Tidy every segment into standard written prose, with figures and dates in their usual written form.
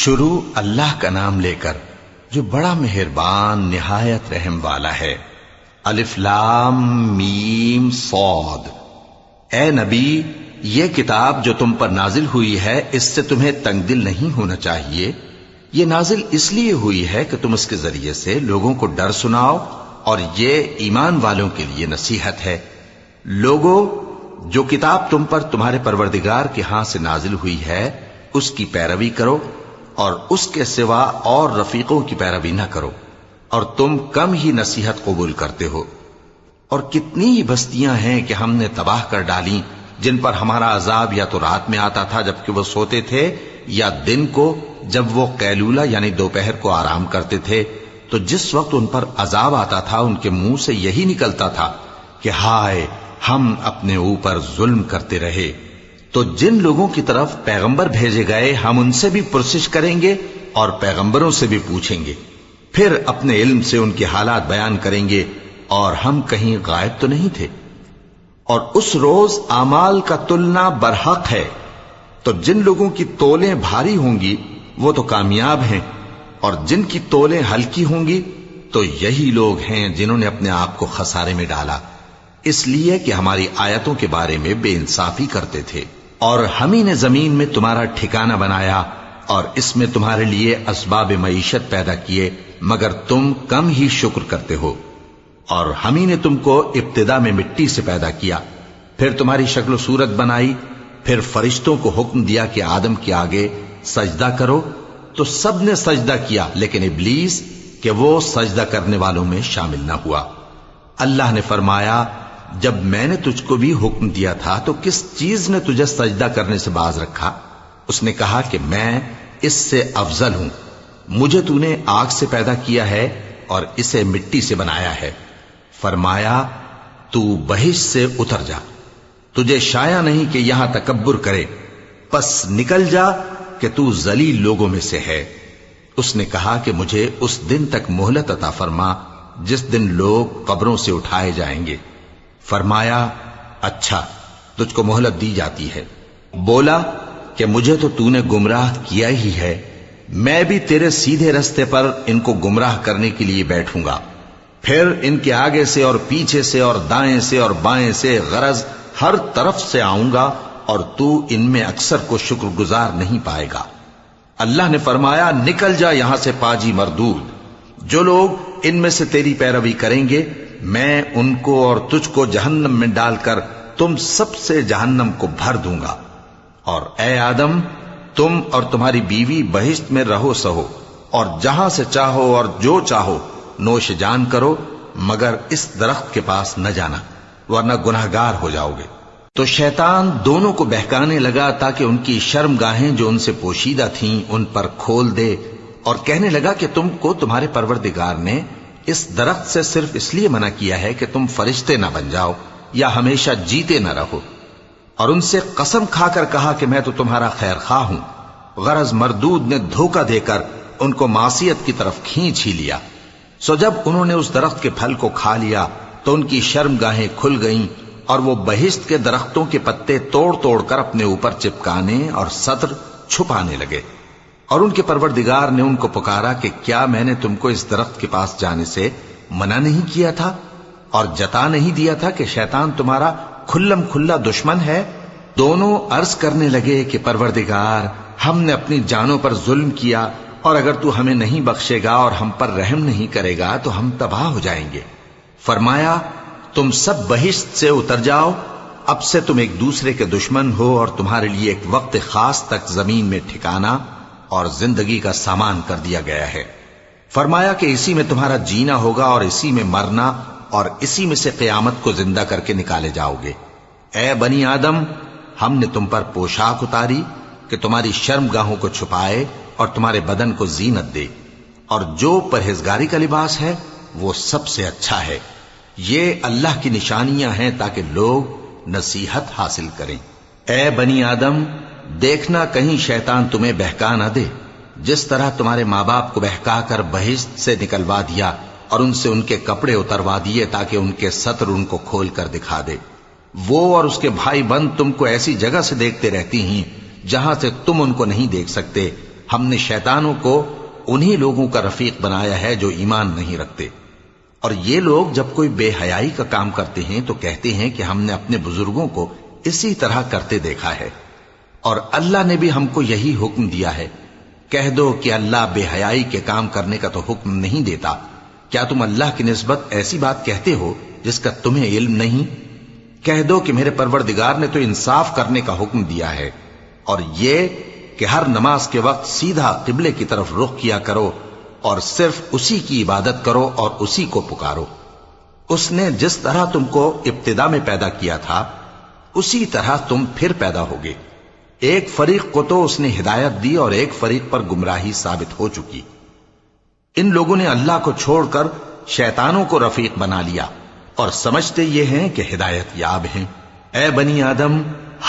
شروع اللہ کا نام لے کر جو بڑا مہربان نہایت رحم والا ہے۔ الف لام میم صاد۔ اے نبی، یہ کتاب جو تم پر نازل ہوئی ہے اس سے تمہیں تنگ دل نہیں ہونا چاہیے۔ یہ نازل اس لیے ہوئی ہے کہ تم اس کے ذریعے سے لوگوں کو ڈر سناؤ، اور یہ ایمان والوں کے لیے نصیحت ہے۔ لوگوں، جو کتاب تم پر تمہارے پروردگار کے ہاں سے نازل ہوئی ہے اس کی پیروی کرو، اور اس کے سوا اور رفیقوں کی پیروی نہ کرو، اور تم کم ہی نصیحت قبول کرتے ہو۔ اور کتنی ہی بستیاں ہیں کہ ہم نے تباہ کر ڈالیں جن پر ہمارا عذاب یا تو رات میں آتا تھا جبکہ وہ سوتے تھے، یا دن کو جب وہ قیلولہ یعنی دوپہر کو آرام کرتے تھے، تو جس وقت ان پر عذاب آتا تھا ان کے منہ سے یہی نکلتا تھا کہ ہائے، ہم اپنے اوپر ظلم کرتے رہے۔ تو جن لوگوں کی طرف پیغمبر بھیجے گئے ہم ان سے بھی پرسش کریں گے اور پیغمبروں سے بھی پوچھیں گے، پھر اپنے علم سے ان کے حالات بیان کریں گے، اور ہم کہیں غائب تو نہیں تھے۔ اور اس روز اعمال کا تلنا برحق ہے، تو جن لوگوں کی تولیں بھاری ہوں گی وہ تو کامیاب ہیں، اور جن کی تولیں ہلکی ہوں گی تو یہی لوگ ہیں جنہوں نے اپنے آپ کو خسارے میں ڈالا، اس لیے کہ ہماری آیتوں کے بارے میں بے انصافی کرتے تھے۔ اور ہم ہی نے زمین میں تمہارا ٹھکانہ بنایا، اور اس میں تمہارے لیے اسباب معیشت پیدا کیے، مگر تم کم ہی شکر کرتے ہو۔ اور ہم ہی نے تم کو ابتدا میں مٹی سے پیدا کیا، پھر تمہاری شکل و صورت بنائی، پھر فرشتوں کو حکم دیا کہ آدم کے آگے سجدہ کرو، تو سب نے سجدہ کیا لیکن ابلیس کہ وہ سجدہ کرنے والوں میں شامل نہ ہوا۔ اللہ نے فرمایا، جب میں نے تجھ کو بھی حکم دیا تھا تو کس چیز نے تجھے سجدہ کرنے سے باز رکھا؟ اس نے کہا کہ میں اس سے افضل ہوں، مجھے تو نے آگ سے پیدا کیا ہے اور اسے مٹی سے بنایا ہے۔ فرمایا، تو بہشت سے اتر جا، تجھے شایع نہیں کہ یہاں تکبر کرے، پس نکل جا کہ تو ذلیل لوگوں میں سے ہے۔ اس نے کہا کہ مجھے اس دن تک مہلت عطا فرما جس دن لوگ قبروں سے اٹھائے جائیں گے۔ فرمایا، اچھا، تجھ کو مہلت دی جاتی ہے۔ بولا کہ مجھے تو نے گمراہ کیا ہی ہے، میں بھی تیرے سیدھے رستے پر ان کو گمراہ کرنے کے لیے بیٹھوں گا، پھر ان کے آگے سے اور پیچھے سے اور دائیں سے اور بائیں سے، غرض ہر طرف سے آؤں گا، اور تو ان میں اکثر کو شکر گزار نہیں پائے گا۔ اللہ نے فرمایا، نکل جا یہاں سے پاجی مردود، جو لوگ ان میں سے تیری پیروی کریں گے میں ان کو اور تجھ کو جہنم میں ڈال کر تم سب سے جہنم کو بھر دوں گا۔ اور اے آدم، تم اور تمہاری بیوی بہشت میں رہو سہو، اور جہاں سے چاہو اور جو چاہو نوش جان کرو، مگر اس درخت کے پاس نہ جانا ورنہ گناہگار ہو جاؤ گے۔ تو شیطان دونوں کو بہکانے لگا تاکہ ان کی شرم گاہیں جو ان سے پوشیدہ تھیں ان پر کھول دے، اور کہنے لگا کہ تم کو تمہارے پروردگار نے اس درخت سے صرف اس لیے منع کیا ہے کہ تم فرشتے نہ بن جاؤ یا ہمیشہ جیتے نہ رہو۔ اور ان سے قسم کھا کر کہا کہ میں تو تمہارا خیر خواہ ہوں، غرض مردود نے دھوکہ دے کر ان کو معصیت کی طرف کھینچ ہی لیا۔ سو جب انہوں نے اس درخت کے پھل کو کھا لیا تو ان کی شرم گاہیں کھل گئیں، اور وہ بہشت کے درختوں کے پتے توڑ توڑ کر اپنے اوپر چپکانے اور سطر چھپانے لگے۔ اور ان کے پروردگار نے ان کو پکارا کہ کیا میں نے تم کو اس درخت کے پاس جانے سے منع نہیں کیا تھا، اور جتا نہیں دیا تھا کہ شیطان تمہارا کھلم کھلا دشمن ہے؟ دونوں عرض کرنے لگے کہ پروردگار، ہم نے اپنی جانوں پر ظلم کیا، اور اگر تو ہمیں نہیں بخشے گا اور ہم پر رحم نہیں کرے گا تو ہم تباہ ہو جائیں گے۔ فرمایا، تم سب بہشت سے اتر جاؤ، اب سے تم ایک دوسرے کے دشمن ہو، اور تمہارے لیے ایک وقت خاص تک زمین میں ٹھکانا اور زندگی کا سامان کر دیا گیا ہے۔ فرمایا کہ اسی میں تمہارا جینا ہوگا اور اسی میں مرنا، اور اسی میں سے قیامت کو زندہ کر کے نکالے جاؤ گے۔ اے بنی آدم، ہم نے تم پر پوشاک اتاری کہ تمہاری شرم گاہوں کو چھپائے اور تمہارے بدن کو زینت دے، اور جو پرہیزگاری کا لباس ہے وہ سب سے اچھا ہے۔ یہ اللہ کی نشانیاں ہیں تاکہ لوگ نصیحت حاصل کریں۔ اے بنی آدم، دیکھنا کہیں شیطان تمہیں بہکا نہ دے، جس طرح تمہارے ماں باپ کو بہکا کر بہشت سے نکلوا دیا اور ان سے ان کے کپڑے اتروا دیے تاکہ ان کے سطر ان کو کھول کر دکھا دے۔ وہ اور اس کے بھائی بند تم کو ایسی جگہ سے دیکھتے رہتی ہیں جہاں سے تم ان کو نہیں دیکھ سکتے، ہم نے شیطانوں کو انہی لوگوں کا رفیق بنایا ہے جو ایمان نہیں رکھتے۔ اور یہ لوگ جب کوئی بے حیائی کا کام کرتے ہیں تو کہتے ہیں کہ ہم نے اپنے بزرگوں کو اسی طرح کرتے دیکھا ہے، اور اللہ نے بھی ہم کو یہی حکم دیا ہے۔ کہہ دو کہ اللہ بے حیائی کے کام کرنے کا تو حکم نہیں دیتا، کیا تم اللہ کی نسبت ایسی بات کہتے ہو جس کا تمہیں علم نہیں؟ کہہ دو کہ میرے پروردگار نے تو انصاف کرنے کا حکم دیا ہے، اور یہ کہ ہر نماز کے وقت سیدھا قبلے کی طرف رخ کیا کرو اور صرف اسی کی عبادت کرو اور اسی کو پکارو۔ اس نے جس طرح تم کو ابتدا میں پیدا کیا تھا اسی طرح تم پھر پیدا ہوگے۔ ایک فریق کو تو اس نے ہدایت دی اور ایک فریق پر گمراہی ثابت ہو چکی۔ ان لوگوں نے اللہ کو چھوڑ کر شیطانوں کو رفیق بنا لیا اور سمجھتے یہ ہیں کہ ہدایت یاب ہیں۔ اے بنی آدم،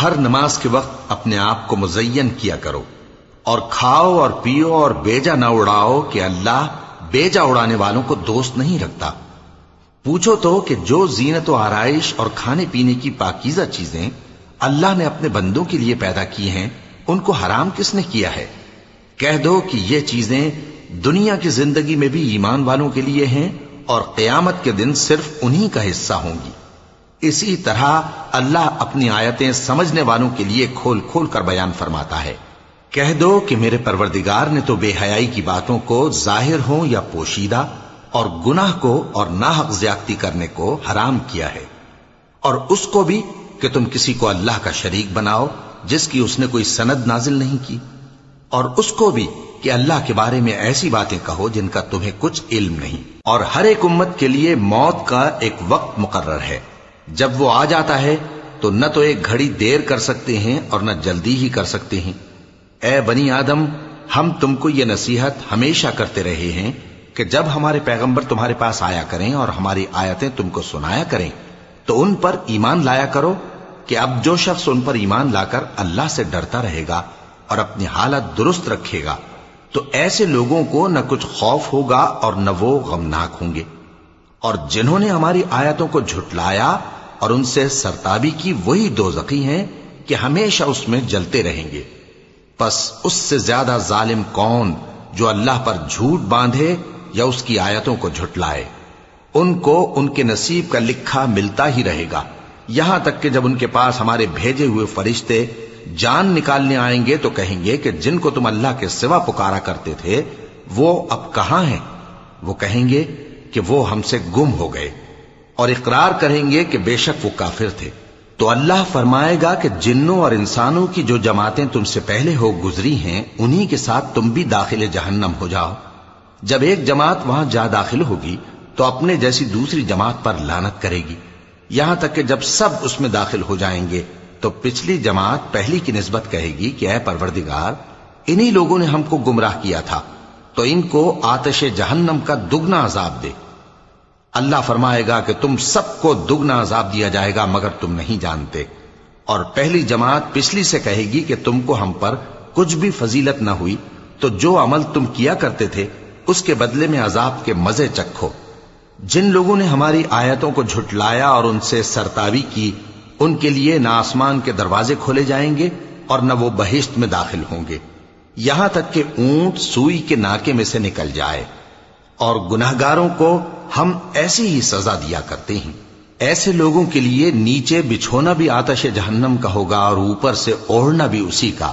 ہر نماز کے وقت اپنے آپ کو مزین کیا کرو، اور کھاؤ اور پیو اور بیجا نہ اڑاؤ کہ اللہ بیجا اڑانے والوں کو دوست نہیں رکھتا۔ پوچھو تو کہ جو زینت و آرائش اور کھانے پینے کی پاکیزہ چیزیں اللہ نے اپنے بندوں کے لیے پیدا کی ہیں ان کو حرام کس نے کیا ہے؟ کہہ دو کہ یہ چیزیں دنیا کی زندگی میں بھی ایمان والوں کے لیے ہیں اور قیامت کے دن صرف انہی کا حصہ ہوں گی۔ اسی طرح اللہ اپنی آیتیں سمجھنے والوں کے لیے کھول کھول کر بیان فرماتا ہے۔ کہہ دو کہ میرے پروردگار نے تو بے حیائی کی باتوں کو ظاہر ہوں یا پوشیدہ اور گناہ کو اور ناحق زیادتی کرنے کو حرام کیا ہے، اور اس کو بھی کہ تم کسی کو اللہ کا شریک بناؤ جس کی اس نے کوئی سند نازل نہیں کی، اور اس کو بھی کہ اللہ کے بارے میں ایسی باتیں کہو جن کا تمہیں کچھ علم نہیں۔ اور ہر ایک امت کے لیے موت کا ایک وقت مقرر ہے، جب وہ آ جاتا ہے تو نہ تو ایک گھڑی دیر کر سکتے ہیں اور نہ جلدی ہی کر سکتے ہیں۔ اے بنی آدم، ہم تم کو یہ نصیحت ہمیشہ کرتے رہے ہیں کہ جب ہمارے پیغمبر تمہارے پاس آیا کریں اور ہماری آیتیں تم کو سنایا کریں تو ان پر ایمان لایا کرو، کہ اب جو شخص ان پر ایمان لا کر اللہ سے ڈرتا رہے گا اور اپنی حالت درست رکھے گا تو ایسے لوگوں کو نہ کچھ خوف ہوگا اور نہ وہ غمناک ہوں گے۔ اور جنہوں نے ہماری آیتوں کو جھٹلایا اور ان سے سرتابی کی وہی دوزخی ہیں کہ ہمیشہ اس میں جلتے رہیں گے۔ پس اس سے زیادہ ظالم کون جو اللہ پر جھوٹ باندھے یا اس کی آیتوں کو جھٹلائے؟ ان کو ان کے نصیب کا لکھا ملتا ہی رہے گا، یہاں تک کہ جب ان کے پاس ہمارے بھیجے ہوئے فرشتے جان نکالنے آئیں گے تو کہیں گے کہ جن کو تم اللہ کے سوا پکارا کرتے تھے وہ اب کہاں ہیں؟ وہ کہیں گے کہ وہ ہم سے گم ہو گئے، اور اقرار کریں گے کہ بے شک وہ کافر تھے۔ تو اللہ فرمائے گا کہ جنوں اور انسانوں کی جو جماعتیں تم سے پہلے ہو گزری ہیں انہی کے ساتھ تم بھی داخل جہنم ہو جاؤ۔ جب ایک جماعت وہاں جا داخل ہوگی تو اپنے جیسی دوسری جماعت پر لعنت کرے گی، یہاں تک کہ جب سب اس میں داخل ہو جائیں گے تو پچھلی جماعت پہلی کی نسبت کہے گی کہ اے پروردگار، انہی لوگوں نے ہم کو گمراہ کیا تھا، تو ان کو آتش جہنم کا دگنا عذاب دے۔ اللہ فرمائے گا کہ تم سب کو دگنا عذاب دیا جائے گا مگر تم نہیں جانتے۔ اور پہلی جماعت پچھلی سے کہے گی کہ تم کو ہم پر کچھ بھی فضیلت نہ ہوئی، تو جو عمل تم کیا کرتے تھے اس کے بدلے میں عذاب کے مزے چکھو۔ جن لوگوں نے ہماری آیتوں کو جھٹلایا اور ان سے سرتابی کی ان کے لیے نہ آسمان کے دروازے کھولے جائیں گے اور نہ وہ بہشت میں داخل ہوں گے، یہاں تک کہ اونٹ سوئی کے ناکے میں سے نکل جائے۔ اور گناہگاروں کو ہم ایسی ہی سزا دیا کرتے ہیں۔ ایسے لوگوں کے لیے نیچے بچھونا بھی آتش جہنم کا ہوگا اور اوپر سے اوڑھنا بھی اسی کا،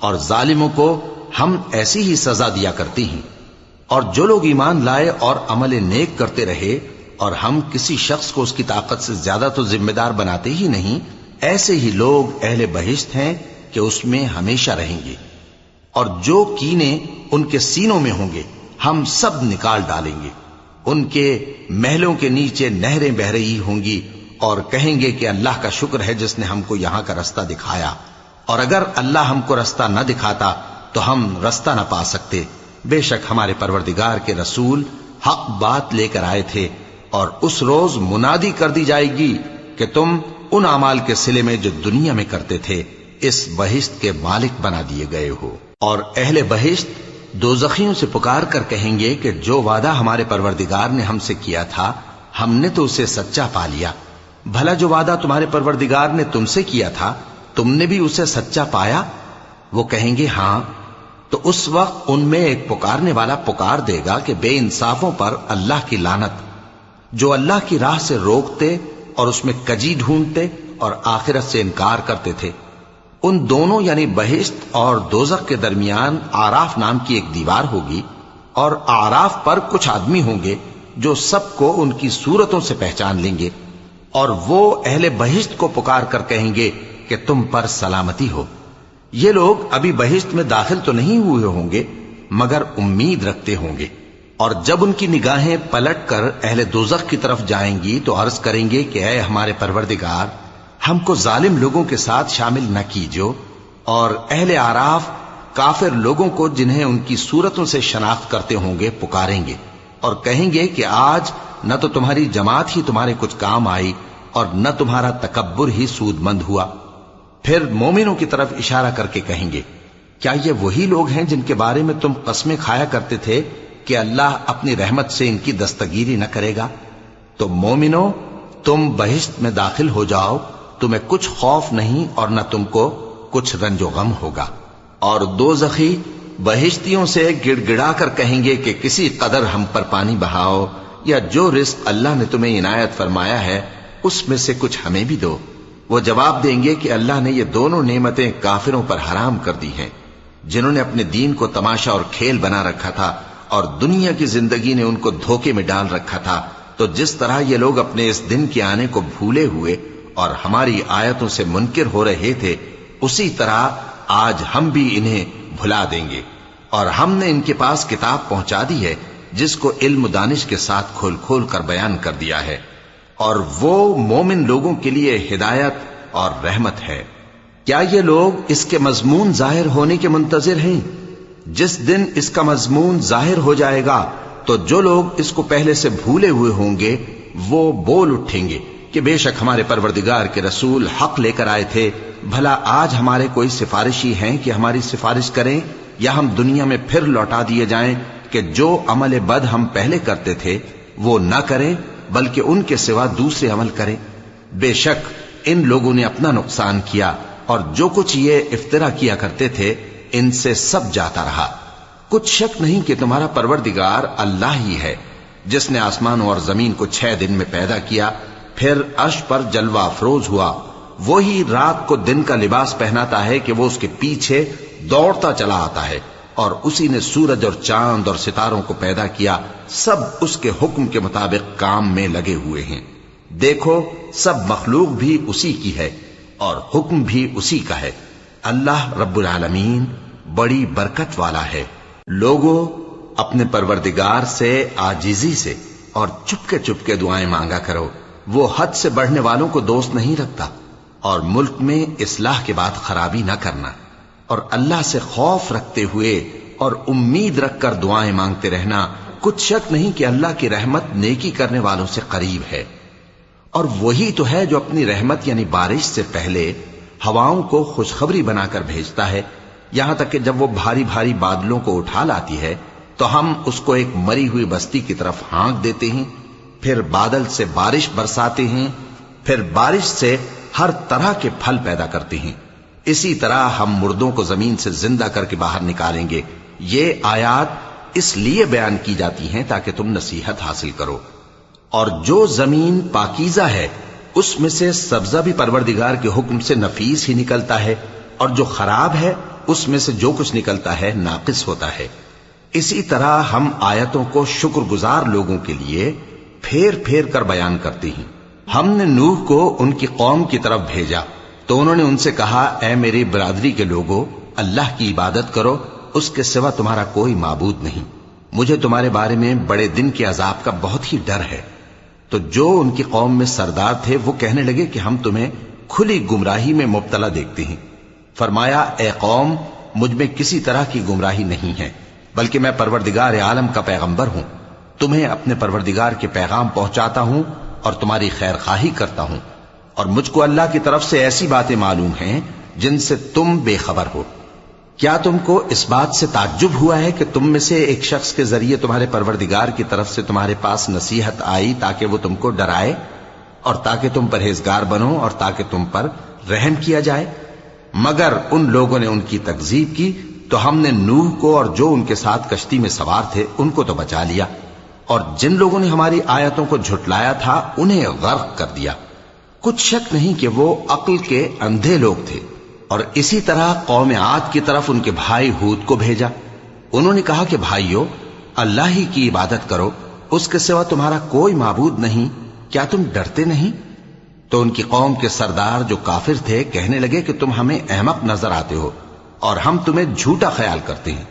اور ظالموں کو ہم ایسی ہی سزا دیا کرتے ہیں۔ اور جو لوگ ایمان لائے اور عمل نیک کرتے رہے اور ہم کسی شخص کو اس کی طاقت سے زیادہ تو ذمہ دار بناتے ہی نہیں، ایسے ہی لوگ اہل بہشت ہیں کہ اس میں ہمیشہ رہیں گے۔ اور جو کینے ان کے سینوں میں ہوں گے ہم سب نکال ڈالیں گے، ان کے محلوں کے نیچے نہریں بہ رہی ہوں گی، اور کہیں گے کہ اللہ کا شکر ہے جس نے ہم کو یہاں کا رستہ دکھایا، اور اگر اللہ ہم کو رستہ نہ دکھاتا تو ہم رستہ نہ پا سکتے۔ بے شک ہمارے پروردگار کے رسول حق بات لے کر آئے تھے، اور اس روز منادی کر دی جائے گی کہ تم ان اعمال کے صلے میں جو دنیا میں کرتے تھے اس بہشت کے مالک بنا دیے گئے ہو۔ اور اہل بہشت دوزخیوں سے پکار کر کہیں گے کہ جو وعدہ ہمارے پروردگار نے ہم سے کیا تھا ہم نے تو اسے سچا پا لیا، بھلا جو وعدہ تمہارے پروردگار نے تم سے کیا تھا تم نے بھی اسے سچا پایا؟ وہ کہیں گے ہاں۔ تو اس وقت ان میں ایک پکارنے والا پکار دے گا کہ بے انصافوں پر اللہ کی لعنت، جو اللہ کی راہ سے روکتے اور اس میں کجی ڈھونڈتے اور آخرت سے انکار کرتے تھے۔ ان دونوں یعنی بہشت اور دوزخ کے درمیان آراف نام کی ایک دیوار ہوگی، اور آراف پر کچھ آدمی ہوں گے جو سب کو ان کی صورتوں سے پہچان لیں گے، اور وہ اہل بہشت کو پکار کر کہیں گے کہ تم پر سلامتی ہو۔ یہ لوگ ابھی بہشت میں داخل تو نہیں ہوئے ہوں گے مگر امید رکھتے ہوں گے، اور جب ان کی نگاہیں پلٹ کر اہل دوزخ کی طرف جائیں گی تو عرض کریں گے کہ اے ہمارے پروردگار، ہم کو ظالم لوگوں کے ساتھ شامل نہ کیجو۔ اور اہل آراف کافر لوگوں کو جنہیں ان کی صورتوں سے شناخت کرتے ہوں گے پکاریں گے اور کہیں گے کہ آج نہ تو تمہاری جماعت ہی تمہارے کچھ کام آئی اور نہ تمہارا تکبر ہی سود مند ہوا۔ پھر مومنوں کی طرف اشارہ کر کے کہیں گے، کیا یہ وہی لوگ ہیں جن کے بارے میں تم قسمیں کھایا کرتے تھے کہ اللہ اپنی رحمت سے ان کی دستگیری نہ کرے گا؟ تو مومنوں، تم بہشت میں داخل ہو جاؤ، تمہیں کچھ خوف نہیں اور نہ تم کو کچھ رنج و غم ہوگا۔ اور دوزخی بہشتیوں سے گڑ گڑا کر کہیں گے کہ کسی قدر ہم پر پانی بہاؤ، یا جو رزق اللہ نے تمہیں عنایت فرمایا ہے اس میں سے کچھ ہمیں بھی دو۔ وہ جواب دیں گے کہ اللہ نے یہ دونوں نعمتیں کافروں پر حرام کر دی ہیں، جنہوں نے اپنے دین کو تماشا اور کھیل بنا رکھا تھا اور دنیا کی زندگی نے ان کو دھوکے میں ڈال رکھا تھا۔ تو جس طرح یہ لوگ اپنے اس دن کے آنے کو بھولے ہوئے اور ہماری آیتوں سے منکر ہو رہے تھے، اسی طرح آج ہم بھی انہیں بھلا دیں گے۔ اور ہم نے ان کے پاس کتاب پہنچا دی ہے جس کو علم و دانش کے ساتھ کھول کھول کر بیان کر دیا ہے، اور وہ مومن لوگوں کے لیے ہدایت اور رحمت ہے۔ کیا یہ لوگ اس کے مضمون ظاہر ہونے کے منتظر ہیں؟ جس دن اس کا مضمون ظاہر ہو جائے گا تو جو لوگ اس کو پہلے سے بھولے ہوئے ہوں گے وہ بول اٹھیں گے کہ بے شک ہمارے پروردگار کے رسول حق لے کر آئے تھے، بھلا آج ہمارے کوئی سفارشی ہیں کہ ہماری سفارش کریں، یا ہم دنیا میں پھر لوٹا دیے جائیں کہ جو عمل بد ہم پہلے کرتے تھے وہ نہ کریں بلکہ ان کے سوا دوسرے عمل کریں۔ بے شک ان لوگوں نے اپنا نقصان کیا، اور جو کچھ یہ افترا کیا کرتے تھے ان سے سب جاتا رہا۔ کچھ شک نہیں کہ تمہارا پروردگار اللہ ہی ہے، جس نے آسمانوں اور زمین کو 6 دن میں پیدا کیا، پھر عرش پر جلوہ افروز ہوا۔ وہی رات کو دن کا لباس پہناتا ہے کہ وہ اس کے پیچھے دوڑتا چلا آتا ہے، اور اسی نے سورج اور چاند اور ستاروں کو پیدا کیا، سب اس کے حکم کے مطابق کام میں لگے ہوئے ہیں۔ دیکھو سب مخلوق بھی اسی کی ہے اور حکم بھی اسی کا ہے۔ اللہ رب العالمین بڑی برکت والا ہے۔ لوگوں، اپنے پروردگار سے عاجزی سے اور چپکے دعائیں مانگا کرو، وہ حد سے بڑھنے والوں کو دوست نہیں رکھتا، اور ملک میں اصلاح کے بعد خرابی نہ کرنا، اور اللہ سے خوف رکھتے ہوئے اور امید رکھ کر دعائیں مانگتے رہنا۔ کچھ شک نہیں کہ اللہ کی رحمت نیکی کرنے والوں سے قریب ہے، اور وہی تو ہے جو اپنی رحمت یعنی بارش سے پہلے ہواؤں کو خوشخبری بنا کر بھیجتا ہے، یہاں تک کہ جب وہ بھاری بھاری بادلوں کو اٹھا لاتی ہے تو ہم اس کو ایک مری ہوئی بستی کی طرف ہانک دیتے ہیں، پھر بادل سے بارش برساتے ہیں، پھر بارش سے ہر طرح کے پھل پیدا کرتے ہیں۔ اسی طرح ہم مردوں کو زمین سے زندہ کر کے باہر نکالیں گے۔ یہ آیات اس لیے بیان کی جاتی ہیں تاکہ تم نصیحت حاصل کرو۔ اور جو زمین پاکیزہ ہے اس میں سے سبزہ بھی پروردگار کے حکم سے نفیس ہی نکلتا ہے، اور جو خراب ہے اس میں سے جو کچھ نکلتا ہے ناقص ہوتا ہے۔ اسی طرح ہم آیتوں کو شکر گزار لوگوں کے لیے پھیر پھیر کر بیان کرتے ہیں۔ ہم نے نوح کو ان کی قوم کی طرف بھیجا تو انہوں نے ان سے کہا، اے میری برادری کے لوگوں، اللہ کی عبادت کرو، اس کے سوا تمہارا کوئی معبود نہیں۔ مجھے تمہارے بارے میں بڑے دن کے عذاب کا بہت ہی ڈر ہے۔ تو جو ان کی قوم میں سردار تھے وہ کہنے لگے کہ ہم تمہیں کھلی گمراہی میں مبتلا دیکھتے ہیں۔ فرمایا، اے قوم، مجھ میں کسی طرح کی گمراہی نہیں ہے، بلکہ میں پروردگار عالم کا پیغمبر ہوں، تمہیں اپنے پروردگار کے پیغام پہنچاتا ہوں اور تمہاری خیر خواہی کرتا ہوں، اور مجھ کو اللہ کی طرف سے ایسی باتیں معلوم ہیں جن سے تم بے خبر ہو۔ کیا تم کو اس بات سے تعجب ہوا ہے کہ تم میں سے ایک شخص کے ذریعے تمہارے پروردگار کی طرف سے تمہارے پاس نصیحت آئی تاکہ وہ تم کو ڈرائے اور تاکہ تم پرہیزگار بنو اور تاکہ تم پر رحم کیا جائے؟ مگر ان لوگوں نے ان کی تکذیب کی تو ہم نے نوح کو اور جو ان کے ساتھ کشتی میں سوار تھے ان کو تو بچا لیا، اور جن لوگوں نے ہماری آیتوں کو جھٹلایا تھا انہیں غرق کر دیا۔ کچھ شک نہیں کہ وہ عقل کے اندھے لوگ تھے۔ اور اسی طرح قوم عاد کی طرف ان کے بھائی ہود کو بھیجا۔ انہوں نے کہا کہ بھائیو، اللہ ہی کی عبادت کرو، اس کے سوا تمہارا کوئی معبود نہیں، کیا تم ڈرتے نہیں؟ تو ان کی قوم کے سردار جو کافر تھے کہنے لگے کہ تم ہمیں احمق نظر آتے ہو اور ہم تمہیں جھوٹا خیال کرتے ہیں۔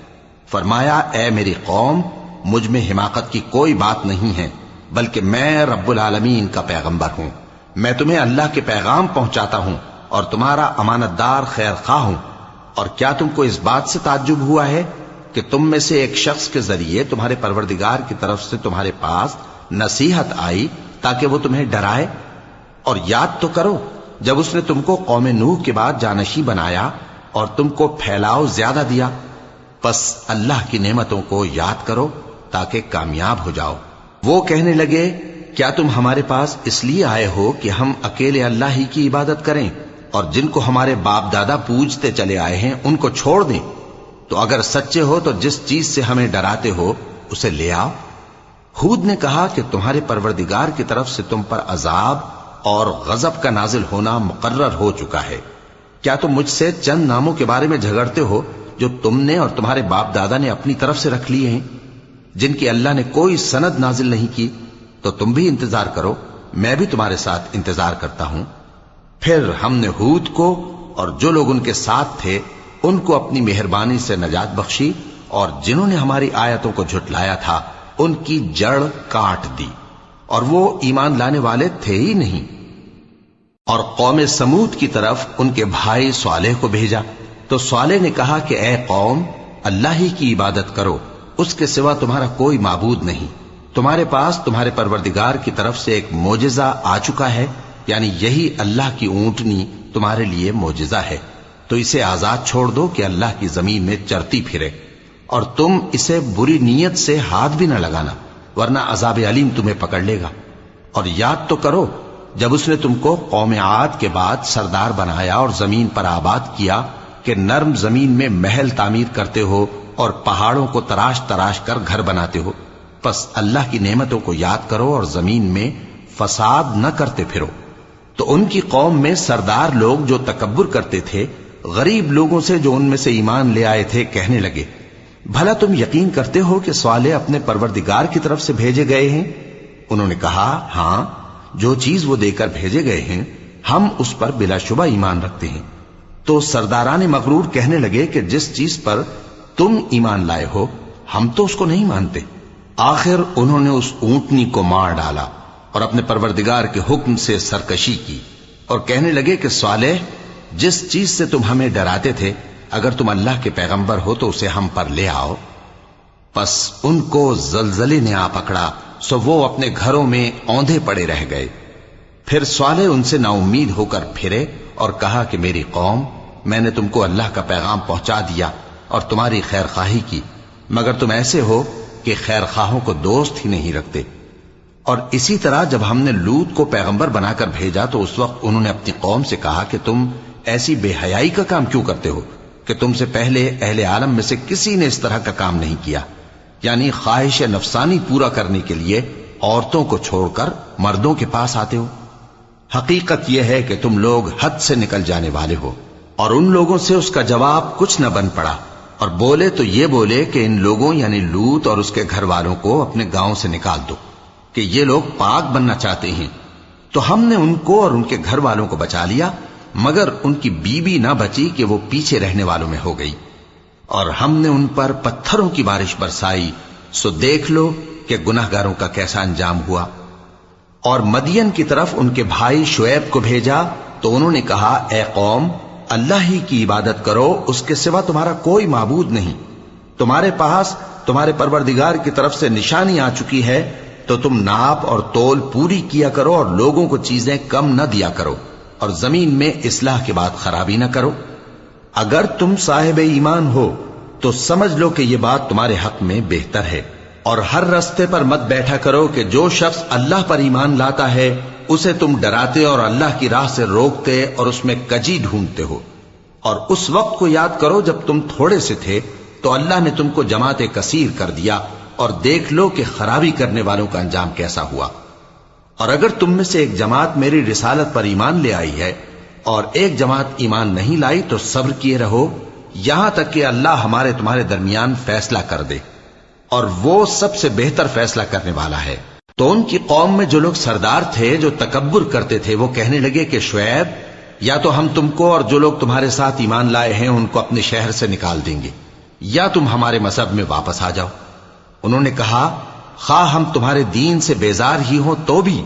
فرمایا، اے میری قوم، مجھ میں حماقت کی کوئی بات نہیں ہے، بلکہ میں رب العالمین کا پیغمبر ہوں۔ میں تمہیں اللہ کے پیغام پہنچاتا ہوں اور تمہارا امانت دار خیر خواہ ہوں۔ اور کیا تم کو اس بات سے تعجب ہوا ہے کہ تم میں سے ایک شخص کے ذریعے تمہارے پروردگار کی طرف سے تمہارے پاس نصیحت آئی تاکہ وہ تمہیں ڈرائے؟ اور یاد تو کرو جب اس نے تم کو قوم نوح کے بعد جانشین بنایا اور تم کو پھیلاؤ زیادہ دیا۔ پس اللہ کی نعمتوں کو یاد کرو تاکہ کامیاب ہو جاؤ۔ وہ کہنے لگے، کیا تم ہمارے پاس اس لیے آئے ہو کہ ہم اکیلے اللہ ہی کی عبادت کریں اور جن کو ہمارے باپ دادا پوجتے چلے آئے ہیں ان کو چھوڑ دیں؟ تو اگر سچے ہو تو جس چیز سے ہمیں ڈراتے ہو اسے لے آؤ۔ ہود نے کہا کہ تمہارے پروردگار کی طرف سے تم پر عذاب اور غضب کا نازل ہونا مقرر ہو چکا ہے۔ کیا تم مجھ سے چند ناموں کے بارے میں جھگڑتے ہو جو تم نے اور تمہارے باپ دادا نے اپنی طرف سے رکھ لیے ہیں، جن کی اللہ نے کوئی سند نازل نہیں کی؟ تو تم بھی انتظار کرو، میں بھی تمہارے ساتھ انتظار کرتا ہوں۔ پھر ہم نے ہود کو اور جو لوگ ان کے ساتھ تھے ان کو اپنی مہربانی سے نجات بخشی، اور جنہوں نے ہماری آیتوں کو جھٹلایا تھا ان کی جڑ کاٹ دی، اور وہ ایمان لانے والے تھے ہی نہیں۔ اور قوم سمود کی طرف ان کے بھائی صالح کو بھیجا، تو صالح نے کہا کہ اے قوم، اللہ ہی کی عبادت کرو، اس کے سوا تمہارا کوئی معبود نہیں۔ تمہارے پاس تمہارے پروردگار کی طرف سے ایک معجزہ آ چکا ہے، یعنی یہی اللہ کی اونٹنی تمہارے لیے معجزہ ہے، تو اسے آزاد چھوڑ دو کہ اللہ کی زمین میں چرتی پھرے، اور تم اسے بری نیت سے ہاتھ بھی نہ لگانا، ورنہ عذاب علیم تمہیں پکڑ لے گا۔ اور یاد تو کرو جب اس نے تم کو قوم عاد کے بعد سردار بنایا اور زمین پر آباد کیا کہ نرم زمین میں محل تعمیر کرتے ہو اور پہاڑوں کو تراش تراش کر گھر بناتے ہو۔ پس اللہ کی نعمتوں کو یاد کرو اور زمین میں فساد نہ کرتے پھرو۔ تو ان کی قوم میں سردار لوگ جو تکبر کرتے تھے غریب لوگوں سے جو ان میں سے ایمان لے آئے تھے کہنے لگے، بھلا تم یقین کرتے ہو کہ صالح اپنے پروردگار کی طرف سے بھیجے گئے ہیں؟ انہوں نے کہا، ہاں، جو چیز وہ دے کر بھیجے گئے ہیں ہم اس پر بلا شبہ ایمان رکھتے ہیں۔ تو سرداران مغرور کہنے لگے کہ جس چیز پر تم ایمان لائے ہو ہم تو اس کو نہیں مانتے۔ آخر انہوں نے اس اونٹنی کو مار ڈالا اور اپنے پروردگار کے حکم سے سرکشی کی، اور کہنے لگے کہ صالح، جس چیز سے تم ہمیں ڈراتے تھے اگر تم اللہ کے پیغمبر ہو تو اسے ہم پر لے آؤ۔ پس ان کو زلزلے نے آ پکڑا، سو وہ اپنے گھروں میں اوندھے پڑے رہ گئے۔ پھر صالح ان سے نا امید ہو کر پھرے اور کہا کہ میری قوم، میں نے تم کو اللہ کا پیغام پہنچا دیا اور تمہاری خیر خواہی کی، مگر تم ایسے ہو کہ خیر خواہوں کو دوست ہی نہیں رکھتے۔ اور اسی طرح جب ہم نے لوط کو پیغمبر بنا کر بھیجا تو اس وقت انہوں نے اپنی قوم سے کہا کہ تم ایسی بے حیائی کا کام کیوں کرتے ہو کہ تم سے پہلے اہل عالم میں سے کسی نے اس طرح کا کام نہیں کیا، یعنی خواہش نفسانی پورا کرنے کے لیے عورتوں کو چھوڑ کر مردوں کے پاس آتے ہو۔ حقیقت یہ ہے کہ تم لوگ حد سے نکل جانے والے ہو۔ اور ان لوگوں سے اس کا جواب کچھ نہ بن پڑا، اور بولے تو یہ بولے کہ ان لوگوں یعنی لوط اور اس کے گھر والوں کو اپنے گاؤں سے نکال دو کہ یہ لوگ پاک بننا چاہتے ہیں۔ تو ہم نے ان کو اور ان کے گھر والوں کو بچا لیا، مگر ان کی بیوی نہ بچی کہ وہ پیچھے رہنے والوں میں ہو گئی۔ اور ہم نے ان پر پتھروں کی بارش برسائی، سو دیکھ لو کہ گناہگاروں کا کیسا انجام ہوا۔ اور مدین کی طرف ان کے بھائی شعیب کو بھیجا تو انہوں نے کہا، اے قوم، اللہ ہی کی عبادت کرو، اس کے سوا تمہارا کوئی معبود نہیں۔ تمہارے پاس تمہارے پروردگار کی طرف سے نشانی آ چکی ہے، تو تم ناپ اور تول پوری کیا کرو اور لوگوں کو چیزیں کم نہ دیا کرو، اور زمین میں اصلاح کے بعد خرابی نہ کرو۔ اگر تم صاحب ایمان ہو تو سمجھ لو کہ یہ بات تمہارے حق میں بہتر ہے، اور ہر رستے پر مت بیٹھا کرو کہ جو شخص اللہ پر ایمان لاتا ہے اسے تم ڈراتے اور اللہ کی راہ سے روکتے اور اس میں کجی ڈھونڈتے ہو۔ اور اس وقت کو یاد کرو جب تم تھوڑے سے تھے تو اللہ نے تم کو جماعت کثیر کر دیا، اور دیکھ لو کہ خرابی کرنے والوں کا انجام کیسا ہوا۔ اور اگر تم میں سے ایک جماعت میری رسالت پر ایمان لے آئی ہے اور ایک جماعت ایمان نہیں لائی تو صبر کیے رہو یہاں تک کہ اللہ ہمارے تمہارے درمیان فیصلہ کر دے، اور وہ سب سے بہتر فیصلہ کرنے والا ہے۔ تو ان کی قوم میں جو لوگ سردار تھے جو تکبر کرتے تھے وہ کہنے لگے کہ شعیب، یا تو ہم تم کو اور جو لوگ تمہارے ساتھ ایمان لائے ہیں ان کو اپنے شہر سے نکال دیں گے، یا تم ہمارے مذہب میں واپس آ جاؤ۔ انہوں نے کہا خواہ ہم تمہارے دین سے بیزار ہی ہوں تو بھی،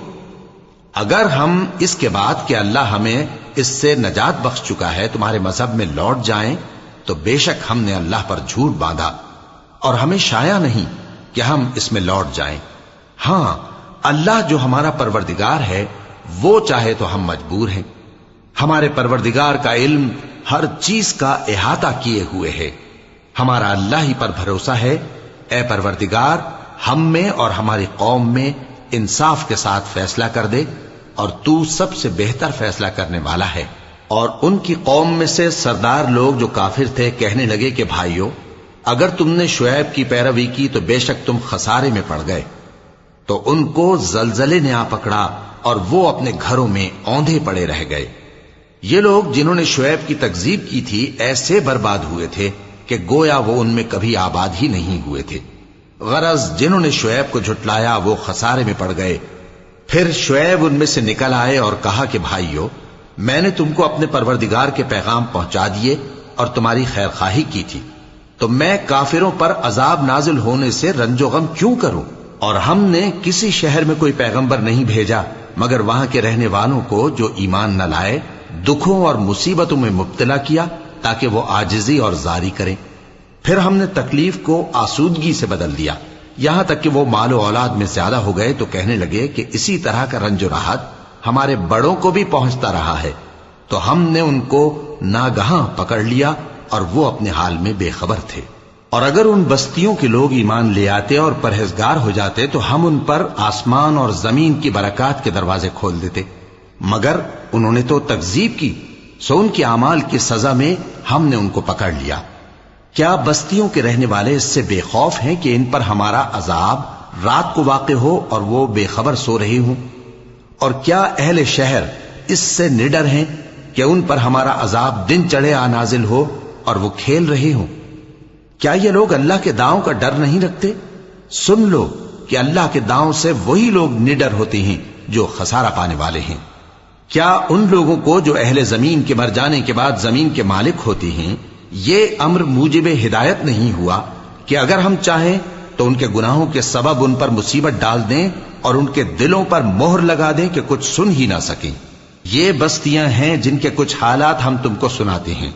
اگر ہم اس کے بعد کہ اللہ ہمیں اس سے نجات بخش چکا ہے تمہارے مذہب میں لوٹ جائیں تو بے شک ہم نے اللہ پر جھوٹ باندھا، اور ہمیں شایع نہیں کہ ہم اس میں لوٹ جائیں۔ ہاں اللہ جو ہمارا پروردگار ہے وہ چاہے تو ہم مجبور ہیں، ہمارے پروردگار کا علم ہر چیز کا احاطہ کیے ہوئے ہے، ہمارا اللہ ہی پر بھروسہ ہے۔ اے پروردگار، ہم میں اور ہماری قوم میں انصاف کے ساتھ فیصلہ کر دے، اور تو سب سے بہتر فیصلہ کرنے والا ہے۔ اور ان کی قوم میں سے سردار لوگ جو کافر تھے کہنے لگے کہ بھائیو، اگر تم نے شعیب کی پیروی کی تو بے شک تم خسارے میں پڑ گئے۔ تو ان کو زلزلے نے آ پکڑا اور وہ اپنے گھروں میں اوندھے پڑے رہ گئے۔ یہ لوگ جنہوں نے شعیب کی تکذیب کی تھی ایسے برباد ہوئے تھے کہ گویا وہ ان میں کبھی آباد ہی نہیں ہوئے تھے۔ غرض جنہوں نے شعیب کو جھٹلایا وہ خسارے میں پڑ گئے۔ پھر شعیب ان میں سے نکل آئے اور کہا کہ بھائیو، میں نے تم کو اپنے پروردگار کے پیغام پہنچا دیے اور تمہاری خیر خواہی کی تھی، تو میں کافروں پر عذاب نازل ہونے سے رنج و غم کیوں کروں؟ اور ہم نے کسی شہر میں کوئی پیغمبر نہیں بھیجا مگر وہاں کے رہنے والوں کو جو ایمان نہ لائے دکھوں اور مصیبتوں میں مبتلا کیا تاکہ وہ عاجزی اور زاری کریں۔ پھر ہم نے تکلیف کو آسودگی سے بدل دیا، یہاں تک کہ وہ مال و اولاد میں زیادہ ہو گئے تو کہنے لگے کہ اسی طرح کا رنج و راحت ہمارے بڑوں کو بھی پہنچتا رہا ہے، تو ہم نے ان کو ناگہاں پکڑ لیا اور وہ اپنے حال میں بے خبر تھے۔ اور اگر ان بستیوں کے لوگ ایمان لے آتے اور پرہیزگار ہو جاتے تو ہم ان پر آسمان اور زمین کی برکات کے دروازے کھول دیتے، مگر انہوں نے تو تکذیب کی، سو ان کے اعمال کی سزا میں ہم نے ان کو پکڑ لیا۔ کیا بستیوں کے رہنے والے اس سے بے خوف ہیں کہ ان پر ہمارا عذاب رات کو واقع ہو اور وہ بے خبر سو رہے ہوں؟ اور کیا اہل شہر اس سے نڈر ہیں کہ ان پر ہمارا عذاب دن چڑھے آ نازل ہو اور وہ کھیل رہے ہوں؟ کیا یہ لوگ اللہ کے داؤں کا ڈر نہیں رکھتے؟ سن لو کہ اللہ کے داؤں سے وہی لوگ نڈر ہوتے ہیں جو خسارہ پانے والے ہیں۔ کیا ان لوگوں کو جو اہل زمین کے مر جانے کے بعد زمین کے مالک ہوتے ہیں یہ امر موجب ہدایت نہیں ہوا کہ اگر ہم چاہیں تو ان کے گناہوں کے سبب ان پر مصیبت ڈال دیں اور ان کے دلوں پر مہر لگا دیں کہ کچھ سن ہی نہ سکیں؟ یہ بستیاں ہیں جن کے کچھ حالات ہم تم کو سناتے ہیں،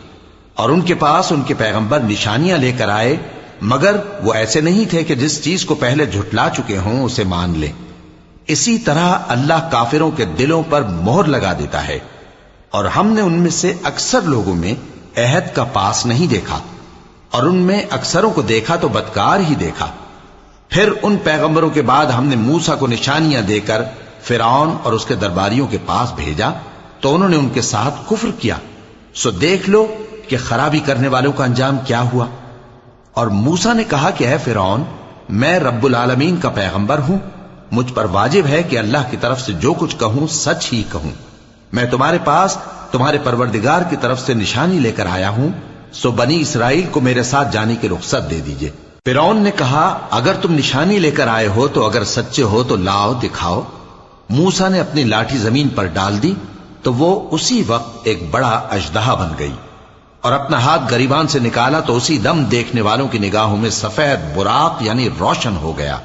اور ان کے پاس ان کے پیغمبر نشانیاں لے کر آئے، مگر وہ ایسے نہیں تھے کہ جس چیز کو پہلے جھٹلا چکے ہوں اسے مان لیں۔ اسی طرح اللہ کافروں کے دلوں پر مہر لگا دیتا ہے، اور ہم نے ان میں سے اکثر لوگوں میں عہد کا پاس نہیں دیکھا، اور ان میں اکثروں کو دیکھا تو بدکار ہی دیکھا۔ پھر ان پیغمبروں کے بعد ہم نے موسیٰ کو نشانیاں دے کر فرعون اور اس کے درباریوں کے پاس بھیجا تو انہوں نے ان کے ساتھ کفر کیا، سو دیکھ لو کہ خرابی کرنے والوں کا انجام کیا ہوا۔ اور موسیٰ نے کہا کہ اے فرعون، میں رب العالمین کا پیغمبر ہوں، مجھ پر واجب ہے کہ اللہ کی طرف سے جو کچھ کہوں سچ ہی کہوں۔ میں تمہارے پاس تمہارے پروردگار کی طرف سے نشانی لے کر آیا ہوں، سو بنی اسرائیل کو میرے ساتھ جانے کی رخصت دے دیجئے۔ فرعون نے کہا اگر تم نشانی لے کر آئے ہو تو اگر سچے ہو تو لاؤ دکھاؤ۔ موسیٰ نے اپنی لاٹھی زمین پر ڈال دی تو وہ اسی وقت ایک بڑا اژدہا بن گئی، اور اپنا ہاتھ گریبان سے نکالا تو اسی دم دیکھنے والوں کی نگاہوں میں سفید براق یعنی روشن ہو گیا۔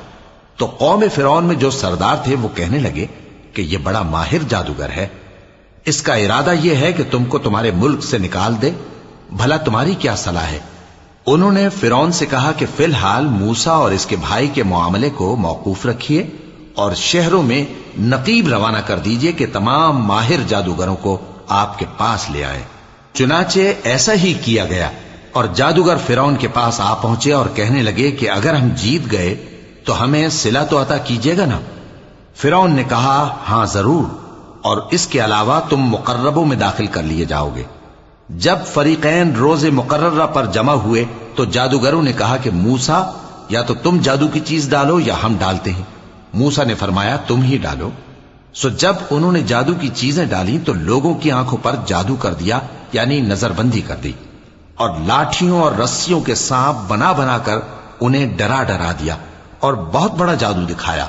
تو قوم فرعون میں جو سردار تھے وہ کہنے لگے کہ یہ بڑا ماہر جادوگر ہے، اس کا ارادہ یہ ہے کہ تم کو تمہارے ملک سے نکال دے، بھلا تمہاری کیا صلاح ہے؟ انہوں نے فرعون سے کہا کہ فی الحال موسیٰ اور اس کے بھائی کے معاملے کو موقوف رکھیے اور شہروں میں نقیب روانہ کر دیجئے کہ تمام ماہر جادوگروں کو آپ کے پاس لے آئیں۔ چنانچہ ایسا ہی کیا گیا، اور جادوگر فرعون کے پاس آ پہنچے اور کہنے لگے کہ اگر ہم جیت گئے تو ہمیں صلہ تو عطا کیجیے گا نا؟ فرعون نے کہا ہاں ضرور، اور اس کے علاوہ تم مقربوں میں داخل کر لیے جاؤ گے۔ جب فریقین روز مقررہ پر جمع ہوئے تو جادوگروں نے کہا کہ موسیٰ یا تو تم جادو کی چیز ڈالو یا ہم ڈالتے ہیں۔ موسیٰ نے فرمایا تم ہی ڈالو۔ سو جب انہوں نے جادو کی چیزیں ڈالی تو لوگوں کی آنکھوں پر جادو کر دیا، یعنی نظر بندی کر دی، اور لاٹھیوں اور رسیوں کے سانپ بنا بنا کر انہیں ڈرا ڈرا دیا اور بہت بڑا جادو دکھایا۔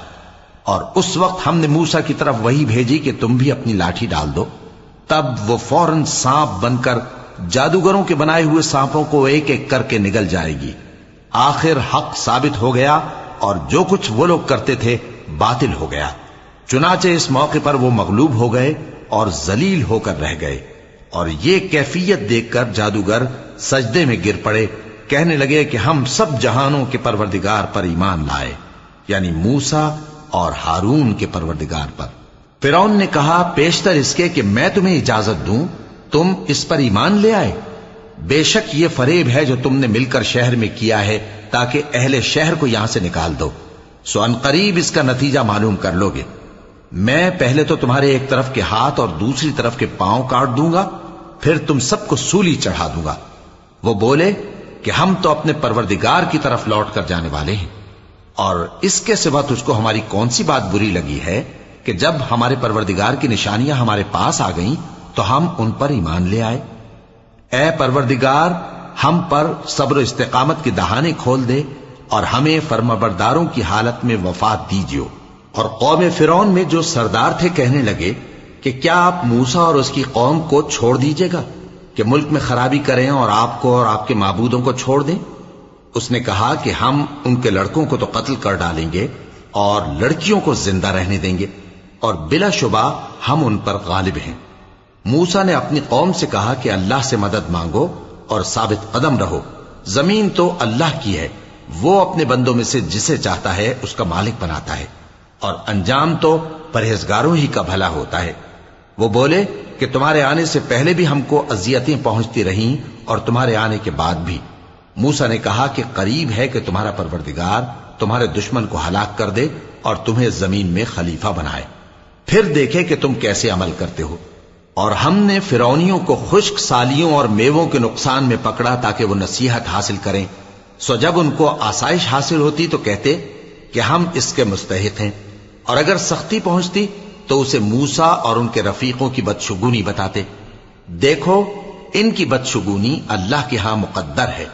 اور اس وقت ہم نے موسیٰ کی طرف وحی بھیجی کہ تم بھی اپنی لاٹھی ڈال دو، تب وہ فوراً سانپ بن کر جادوگروں کے بنائے ہوئے سانپوں کو ایک ایک کر کے نگل جائے گی۔ آخر حق ثابت ہو گیا اور جو کچھ وہ لوگ کرتے تھے باطل ہو گیا۔ چنانچہ اس موقع پر وہ مغلوب ہو گئے اور ذلیل ہو کر رہ گئے، اور یہ کیفیت دیکھ کر جادوگر سجدے میں گر پڑے، کہنے لگے کہ ہم سب جہانوں کے پروردگار پر ایمان لائے، یعنی موسیٰ اور ہارون کے پروردگار پر۔ فرعون نے کہا پیشتر اس کے کہ میں تمہیں اجازت دوں تم اس پر ایمان لے آئے، بے شک یہ فریب ہے جو تم نے مل کر شہر میں کیا ہے تاکہ اہل شہر کو یہاں سے نکال دو، سو ان قریب اس کا نتیجہ معلوم کر لو گے۔ میں پہلے تو تمہارے ایک طرف کے ہاتھ اور دوسری طرف کے پاؤں کاٹ دوں گا، پھر تم سب کو سولی چڑھا دوں گا۔ وہ بولے کہ ہم تو اپنے پروردگار کی طرف لوٹ کر جانے والے ہیں، اور اس کے سوا تجھ کو ہماری کون سی بات بری لگی ہے کہ جب ہمارے پروردگار کی نشانیاں ہمارے پاس آ گئیں تو ہم ان پر ایمان لے آئے۔ اے پروردگار، ہم پر صبر و استقامت کی دہانے کھول دے اور ہمیں فرمانبرداروں کی حالت میں وفات دیجیو۔ اور قوم فرعون میں جو سردار تھے کہنے لگے کہ کیا آپ موسیٰ اور اس کی قوم کو چھوڑ دیجیے گا کہ ملک میں خرابی کریں اور آپ کو اور آپ کے معبودوں کو چھوڑ دیں؟ اس نے کہا کہ ہم ان کے لڑکوں کو تو قتل کر ڈالیں گے اور لڑکیوں کو زندہ رہنے دیں گے، اور بلا شبہ ہم ان پر غالب ہیں۔ موسیٰ نے اپنی قوم سے کہا کہ اللہ سے مدد مانگو اور ثابت قدم رہو، زمین تو اللہ کی ہے، وہ اپنے بندوں میں سے جسے چاہتا ہے اس کا مالک بناتا ہے، اور انجام تو پرہیزگاروں ہی کا بھلا ہوتا ہے۔ وہ بولے کہ تمہارے آنے سے پہلے بھی ہم کو اذیتیں پہنچتی رہیں اور تمہارے آنے کے بعد بھی۔ موسیٰ نے کہا کہ قریب ہے کہ تمہارا پروردگار تمہارے دشمن کو ہلاک کر دے اور تمہیں زمین میں خلیفہ بنائے، پھر دیکھے کہ تم کیسے عمل کرتے ہو۔ اور ہم نے فرعونیوں کو خشک سالیوں اور میووں کے نقصان میں پکڑا تاکہ وہ نصیحت حاصل کریں، سو جب ان کو آسائش حاصل ہوتی تو کہتے کہ ہم اس کے مستحق ہیں، اور اگر سختی پہنچتی تو اسے موسیٰ اور ان کے رفیقوں کی بدشگونی بتاتے۔ دیکھو ان کی بدشگونی اللہ کے ہاں مقدر ہے،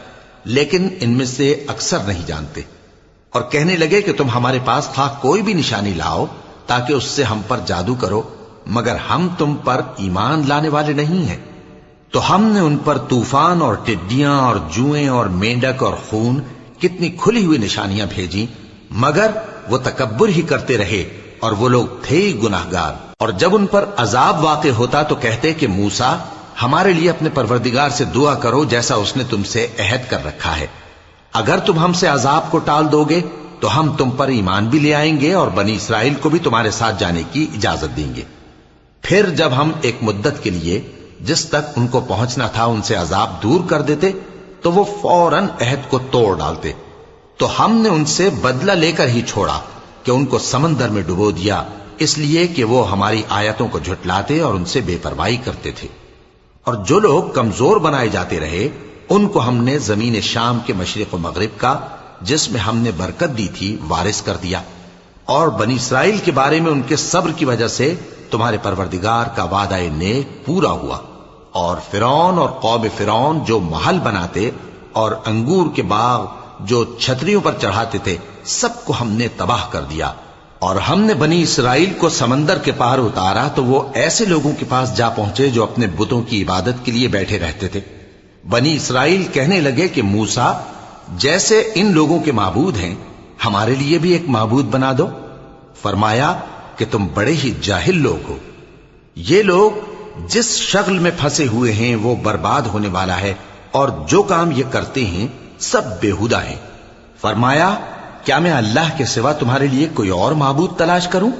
لیکن ان میں سے اکثر نہیں جانتے۔ اور کہنے لگے کہ تم ہمارے پاس خواہ کوئی بھی نشانی لاؤ تاکہ اس سے ہم پر جادو کرو، مگر ہم تم پر ایمان لانے والے نہیں ہیں۔ تو ہم نے ان پر طوفان اور ٹڈیاں اور جوئیں اور مینڈک اور خون کتنی کھلی ہوئی نشانیاں بھیجی، مگر وہ تکبر ہی کرتے رہے اور وہ لوگ تھے ہی گناہگار۔ اور جب ان پر عذاب واقع ہوتا تو کہتے کہ موسیٰ ہمارے لیے اپنے پروردگار سے دعا کرو جیسا اس نے تم سے عہد کر رکھا ہے، اگر تم ہم سے عذاب کو ٹال دو گے تو ہم تم پر ایمان بھی لے آئیں گے اور بنی اسرائیل کو بھی تمہارے ساتھ جانے کی اجازت دیں گے۔ پھر جب ہم ایک مدت کے لیے جس تک ان کو پہنچنا تھا ان سے عذاب دور کر دیتے تو وہ فوراً عہد کو توڑ ڈالتے، تو ہم نے ان سے بدلہ لے کر ہی چھوڑا کہ ان کو سمندر میں ڈبو دیا، اس لیے کہ وہ ہماری آیتوں کو جھٹلاتے اور ان سے بے پرواہی کرتے تھے۔ اور جو لوگ کمزور بنائے جاتے رہے ان کو ہم نے زمین شام کے مشرق و مغرب کا جس میں ہم نے برکت دی تھی وارث کر دیا، اور بنی اسرائیل کے بارے میں ان کے صبر کی وجہ سے تمہارے پروردگار کا وعدہ نیک پورا ہوا۔ اور فرعون اور قوم فرعون جو محل بناتے اور انگور کے باغ جو چھتریوں پر چڑھاتے تھے سب کو ہم نے تباہ کر دیا۔ اور ہم نے بنی اسرائیل کو سمندر کے پار اتارا تو وہ ایسے لوگوں کے پاس جا پہنچے جو اپنے بتوں کی عبادت کے لیے بیٹھے رہتے تھے۔ بنی اسرائیل کہنے لگے کہ موسیٰ جیسے ان لوگوں کے معبود ہیں ہمارے لیے بھی ایک معبود بنا دو۔ فرمایا کہ تم بڑے ہی جاہل لوگ ہو، یہ لوگ جس شغل میں پھنسے ہوئے ہیں وہ برباد ہونے والا ہے، اور جو کام یہ کرتے ہیں سب بےہودہ ہیں۔ فرمایا کیا میں اللہ کے سوا تمہارے لیے کوئی اور معبود تلاش کروں،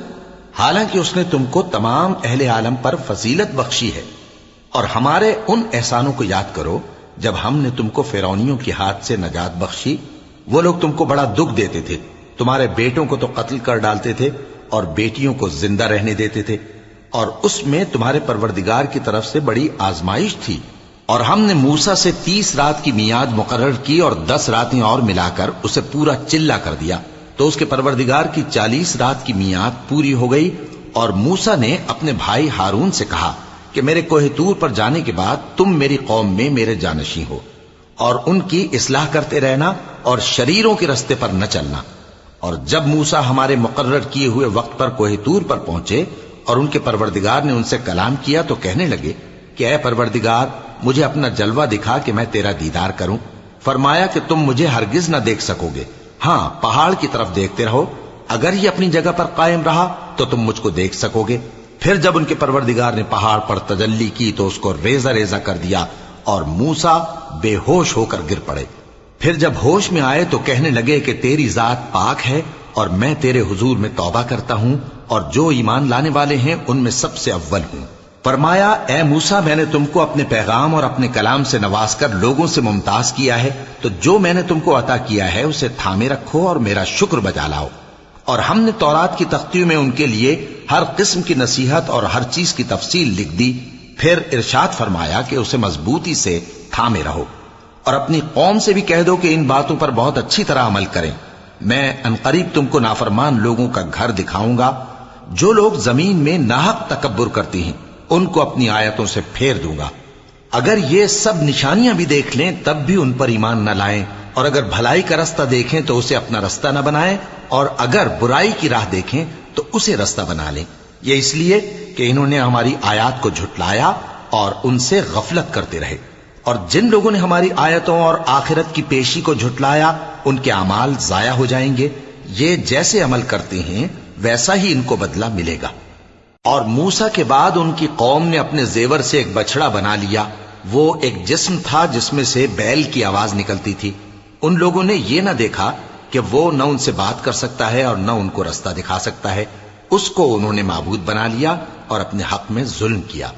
حالانکہ اس نے تم کو تمام اہل عالم پر فضیلت بخشی ہے۔ اور ہمارے ان احسانوں کو یاد کرو جب ہم نے تم کو فرعونیوں کے ہاتھ سے نجات بخشی، وہ لوگ تم کو بڑا دکھ دیتے تھے، تمہارے بیٹوں کو تو قتل کر ڈالتے تھے اور بیٹیوں کو زندہ رہنے دیتے تھے، اور اس میں تمہارے پروردگار کی طرف سے بڑی آزمائش تھی، اور ہم نے موسیٰ سے 30 رات کی میعاد مقرر کی اور 10 راتیں اور ملا کر اسے پورا چلہ کر دیا، تو اس کے پروردگار کی 40 رات کی میعاد پوری ہو گئی۔ اور موسیٰ نے اپنے بھائی ہارون سے کہا کہ میرے کوہ طور پر جانے کے بعد تم میری قوم میں میرے جانشین ہو، اور ان کی اصلاح کرتے رہنا اور شریروں کے رستے پر نہ چلنا۔ اور جب موسیٰ ہمارے مقرر کیے ہوئے وقت پر کوہ طور پر پہنچے اور ان کے پروردگار نے ان سے کلام کیا تو کہنے لگے کہ اے پروردگار، مجھے اپنا جلوہ دکھا کہ میں تیرا دیدار کروں۔ فرمایا کہ تم مجھے ہرگز نہ دیکھ سکو گے، ہاں پہاڑ کی طرف دیکھتے رہو، اگر یہ اپنی جگہ پر قائم رہا تو تم مجھ کو دیکھ سکو گے۔ پھر جب ان کے پروردگار نے پہاڑ پر تجلی کی تو اس کو ریزہ ریزہ کر دیا اور موسیٰ بے ہوش ہو کر گر پڑے۔ پھر جب ہوش میں آئے تو کہنے لگے کہ تیری ذات پاک ہے اور میں تیرے حضور میں توبہ کرتا ہوں اور جو ایمان لانے والے ہیں ان میں سب سے اول ہوں۔ فرمایا اے موسیٰ، میں نے تم کو اپنے پیغام اور اپنے کلام سے نواز کر لوگوں سے ممتاز کیا ہے، تو جو میں نے تم کو عطا کیا ہے اسے تھامے رکھو اور میرا شکر بجا لاؤ۔ اور ہم نے تورات کی تختیوں میں ان کے لیے ہر قسم کی نصیحت اور ہر چیز کی تفصیل لکھ دی۔ پھر ارشاد فرمایا کہ اسے مضبوطی سے تھامے رہو، اور اپنی قوم سے بھی کہہ دو کہ ان باتوں پر بہت اچھی طرح عمل کریں۔ میں انقریب تم کو نافرمان لوگوں کا گھر دکھاؤں گا، جو لوگ زمین میں ناحق تکبر کرتی ہیں ان کو اپنی آیتوں سے پھیر دوں گا۔ اگر یہ سب نشانیاں بھی دیکھ لیں تب بھی ان پر ایمان نہ لائیں، اور اگر بھلائی کا رستہ دیکھیں تو اسے اپنا رستہ نہ بنائیں، اور اگر برائی کی راہ دیکھیں تو اسے رستہ بنا لیں۔ یہ اس لیے کہ انہوں نے ہماری آیات کو جھٹلایا اور ان سے غفلت کرتے رہے۔ اور جن لوگوں نے ہماری آیتوں اور آخرت کی پیشی کو جھٹلایا ان کے اعمال ضائع ہو جائیں گے۔ یہ جیسے عمل کرتے ہیں ویسا ہی ان کو بدلہ ملے گا۔ اور موسیٰ کے بعد ان کی قوم نے اپنے زیور سے ایک بچڑا بنا لیا، وہ ایک جسم تھا جس میں سے بیل کی آواز نکلتی تھی۔ ان لوگوں نے یہ نہ دیکھا کہ وہ نہ ان سے بات کر سکتا ہے اور نہ ان کو رستہ دکھا سکتا ہے، اس کو انہوں نے معبود بنا لیا اور اپنے حق میں ظلم کیا۔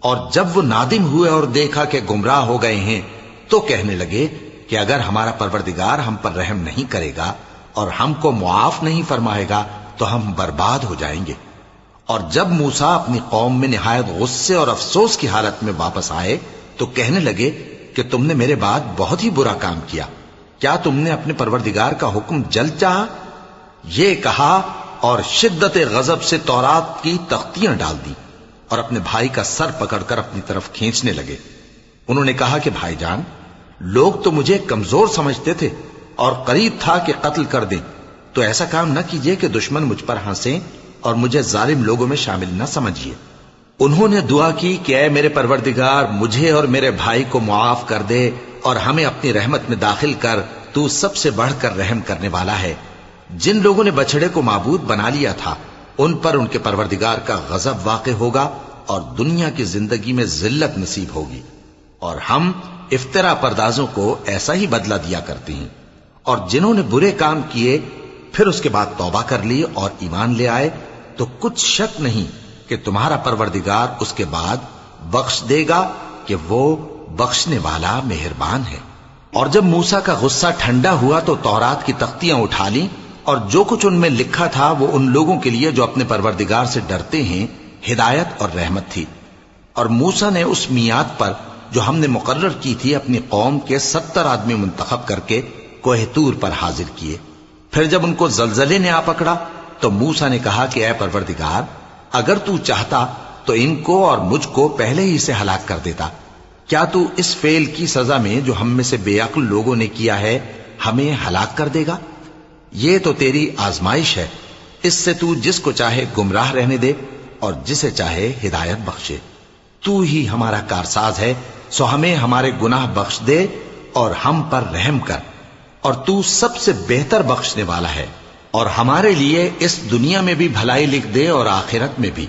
اور جب وہ نادم ہوئے اور دیکھا کہ گمراہ ہو گئے ہیں تو کہنے لگے کہ اگر ہمارا پروردگار ہم پر رحم نہیں کرے گا اور ہم کو معاف نہیں فرمائے گا تو ہم برباد ہو جائیں گے۔ اور جب موسیٰ اپنی قوم میں نہایت غصے اور افسوس کی حالت میں واپس آئے تو کہنے لگے کہ تم نے میرے بعد بہت ہی برا کام کیا، کیا تم نے اپنے پروردگار کا حکم جلد چاہا؟ یہ کہا اور شدت غضب سے تورات کی تختیاں ڈال دی اور اپنے بھائی کا سر پکڑ کر اپنی طرف کھینچنے لگے۔ انہوں نے کہا کہ بھائی جان، لوگ تو مجھے کمزور سمجھتے تھے اور قریب تھا کہ قتل کر دیں، تو ایسا کام نہ کیجیے کہ دشمن مجھ پر ہنسیں اور مجھے ظالم لوگوں میں شامل نہ سمجھیے۔ انہوں نے دعا کی کہ اے میرے پروردگار، مجھے اور میرے بھائی کو معاف کر دے اور ہمیں اپنی رحمت میں داخل کر، تو سب سے بڑھ کر رحم کرنے والا ہے۔ جن لوگوں نے بچڑے کو معبود بنا لیا تھا ان پر ان کے پروردگار کا غضب واقع ہوگا اور دنیا کی زندگی میں ذلت نصیب ہوگی، اور ہم افترا پردازوں کو ایسا ہی بدلہ دیا کرتے ہیں۔ اور جنہوں نے برے کام کیے پھر اس کے بعد توبہ کر لی اور ایمان لے آئے تو کچھ شک نہیں کہ تمہارا پروردگار اس کے بعد بخش دے گا کہ وہ بخشنے والا مہربان ہے۔ اور جب موسیٰ کا غصہ ٹھنڈا ہوا تو تورات کی تختیاں اٹھا لیں، اور جو کچھ ان میں لکھا تھا وہ ان لوگوں کے لیے جو اپنے پروردگار سے ڈرتے ہیں ہدایت اور رحمت تھی۔ اور موسیٰ نے اس میعاد پر جو ہم نے مقرر کی تھی اپنی قوم کے 70 آدمی منتخب کر کے کوہ طور پر حاضر کیے۔ پھر جب ان کو زلزلے نے آ پکڑا تو موسیٰ نے کہا کہ اے پروردگار، اگر تو چاہتا تو ان کو اور مجھ کو پہلے ہی سے ہلاک کر دیتا۔ کیا تو اس فعل کی سزا میں جو ہم میں سے بے عقل لوگوں نے کیا ہے ہمیں ہلاک کر دے گا؟ یہ تو تیری آزمائش ہے، اس سے تو جس کو چاہے گمراہ رہنے دے اور جسے چاہے ہدایت بخشے۔ تو ہی ہمارا کارساز ہے، سو ہمیں ہمارے گناہ بخش دے اور ہم پر رحم کر، اور تو سب سے بہتر بخشنے والا ہے۔ اور ہمارے لیے اس دنیا میں بھی بھلائی لکھ دے اور آخرت میں بھی،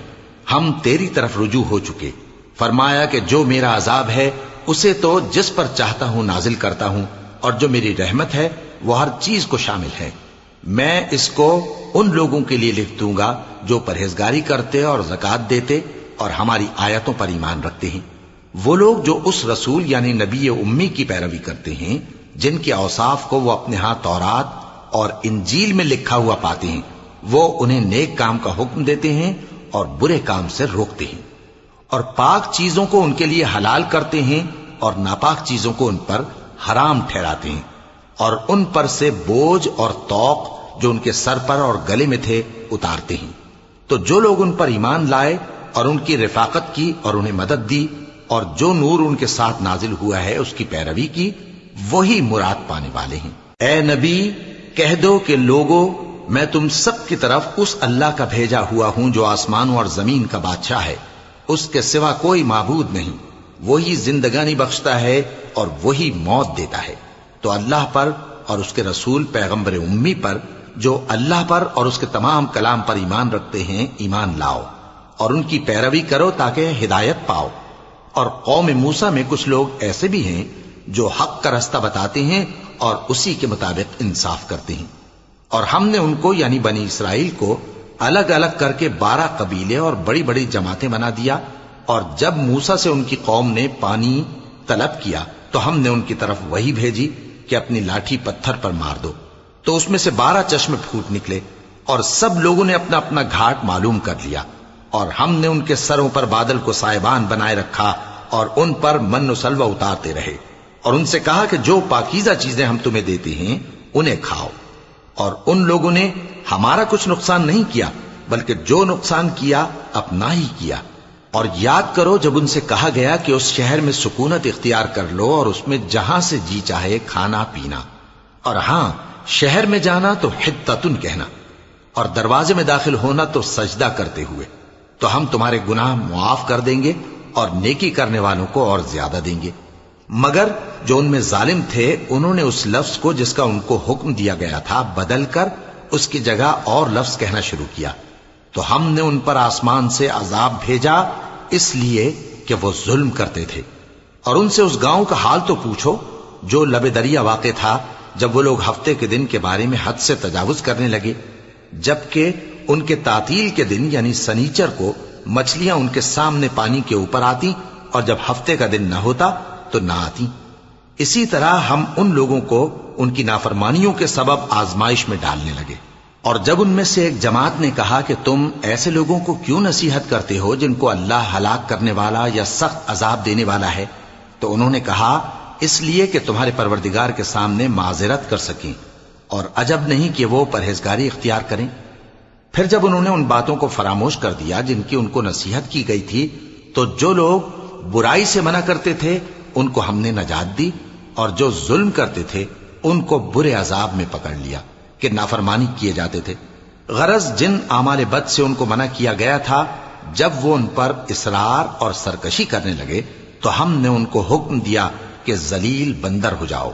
ہم تیری طرف رجوع ہو چکے۔ فرمایا کہ جو میرا عذاب ہے اسے تو جس پر چاہتا ہوں نازل کرتا ہوں، اور جو میری رحمت ہے وہ ہر چیز کو شامل ہے۔ میں اس کو ان لوگوں کے لیے لکھ دوں گا جو پرہیزگاری کرتے اور زکوٰۃ دیتے اور ہماری آیتوں پر ایمان رکھتے ہیں، وہ لوگ جو اس رسول یعنی نبی امی کی پیروی کرتے ہیں جن کے اوصاف کو وہ اپنے ہاں تورات اور انجیل میں لکھا ہوا پاتے ہیں، وہ انہیں نیک کام کا حکم دیتے ہیں اور برے کام سے روکتے ہیں، اور پاک چیزوں کو ان کے لیے حلال کرتے ہیں اور ناپاک چیزوں کو ان پر حرام ٹھہراتے ہیں، اور ان پر سے بوجھ اور طوق جو ان کے سر پر اور گلے میں تھے اتارتے ہیں۔ تو جو لوگ ان پر ایمان لائے اور ان کی رفاقت کی اور انہیں مدد دی، اور جو نور ان کے ساتھ نازل ہوا ہے اس کی پیروی کی، وہی مراد پانے والے ہیں۔ اے نبی کہہ دو کہ لوگو، میں تم سب کی طرف اس اللہ کا بھیجا ہوا ہوں جو آسمانوں اور زمین کا بادشاہ ہے، اس کے سوا کوئی معبود نہیں، وہی زندگانی بخشتا ہے اور وہی موت دیتا ہے۔ تو اللہ پر اور اس کے رسول پیغمبر امی پر جو اللہ پر اور اس کے تمام کلام پر ایمان رکھتے ہیں ایمان لاؤ، اور ان کی پیروی کرو تاکہ ہدایت پاؤ۔ اور قوم موسیٰ میں کچھ لوگ ایسے بھی ہیں جو حق کا رستہ بتاتے ہیں اور اسی کے مطابق انصاف کرتے ہیں۔ اور ہم نے ان کو یعنی بنی اسرائیل کو الگ الگ کر کے 12 قبیلے اور بڑی بڑی جماعتیں بنا دیا، اور جب موسیٰ سے ان کی قوم نے پانی طلب کیا تو ہم نے ان کی طرف وہی بھیجی کہ اپنی لاٹھی پتھر پر مار دو، تو اس میں سے 12 چشمے پھوٹ نکلے، اور سب لوگوں نے اپنا اپنا گھاٹ معلوم کر لیا۔ اور ہم نے ان کے سروں پر بادل کو سائبان بنائے رکھا اور ان پر من و سلوہ اتارتے رہے، اور ان سے کہا کہ جو پاکیزہ چیزیں ہم تمہیں دیتے ہیں انہیں کھاؤ۔ اور ان لوگوں نے ہمارا کچھ نقصان نہیں کیا، بلکہ جو نقصان کیا اپنا ہی کیا۔ اور یاد کرو جب ان سے کہا گیا کہ اس شہر میں سکونت اختیار کر لو اور اس میں جہاں سے جی چاہے کھانا پینا، اور ہاں شہر میں جانا تو حتتن کہنا، اور دروازے میں داخل ہونا تو سجدہ کرتے ہوئے، تو ہم تمہارے گناہ معاف کر دیں گے اور نیکی کرنے والوں کو اور زیادہ دیں گے۔ مگر جو ان میں ظالم تھے انہوں نے اس لفظ کو جس کا ان کو حکم دیا گیا تھا بدل کر اس کی جگہ اور لفظ کہنا شروع کیا، تو ہم نے ان پر آسمان سے عذاب بھیجا اس لیے کہ وہ ظلم کرتے تھے۔ اور ان سے اس گاؤں کا حال تو پوچھو جو لب دریا واقع تھا، جب وہ لوگ ہفتے کے دن کے بارے میں حد سے تجاوز کرنے لگے، جبکہ ان کے تعطیل کے دن یعنی سنیچر کو مچھلیاں ان کے سامنے پانی کے اوپر آتی، اور جب ہفتے کا دن نہ ہوتا تو نہ آتی۔ اسی طرح ہم ان لوگوں کو ان کی نافرمانیوں کے سبب آزمائش میں ڈالنے لگے۔ اور جب ان میں سے ایک جماعت نے کہا کہ تم ایسے لوگوں کو کیوں نصیحت کرتے ہو جن کو اللہ ہلاک کرنے والا یا سخت عذاب دینے والا ہے، تو انہوں نے کہا اس لیے کہ تمہارے پروردگار کے سامنے معذرت کر سکیں، اور عجب نہیں کہ وہ پرہیزگاری اختیار کریں۔ پھر جب انہوں نے ان باتوں کو فراموش کر دیا جن کی ان کو نصیحت کی گئی تھی، تو جو لوگ برائی سے منع کرتے تھے ان کو ہم نے نجات دی، اور جو ظلم کرتے تھے ان کو برے عذاب میں پکڑ لیا کہ نافرمانی کیے جاتے تھے۔ غرض جن اعمال بد سے ان کو منع کیا گیا تھا، جب وہ ان پر اصرار اور سرکشی کرنے لگے تو ہم نے ان کو حکم دیا کہ ذلیل بندر ہو جاؤ۔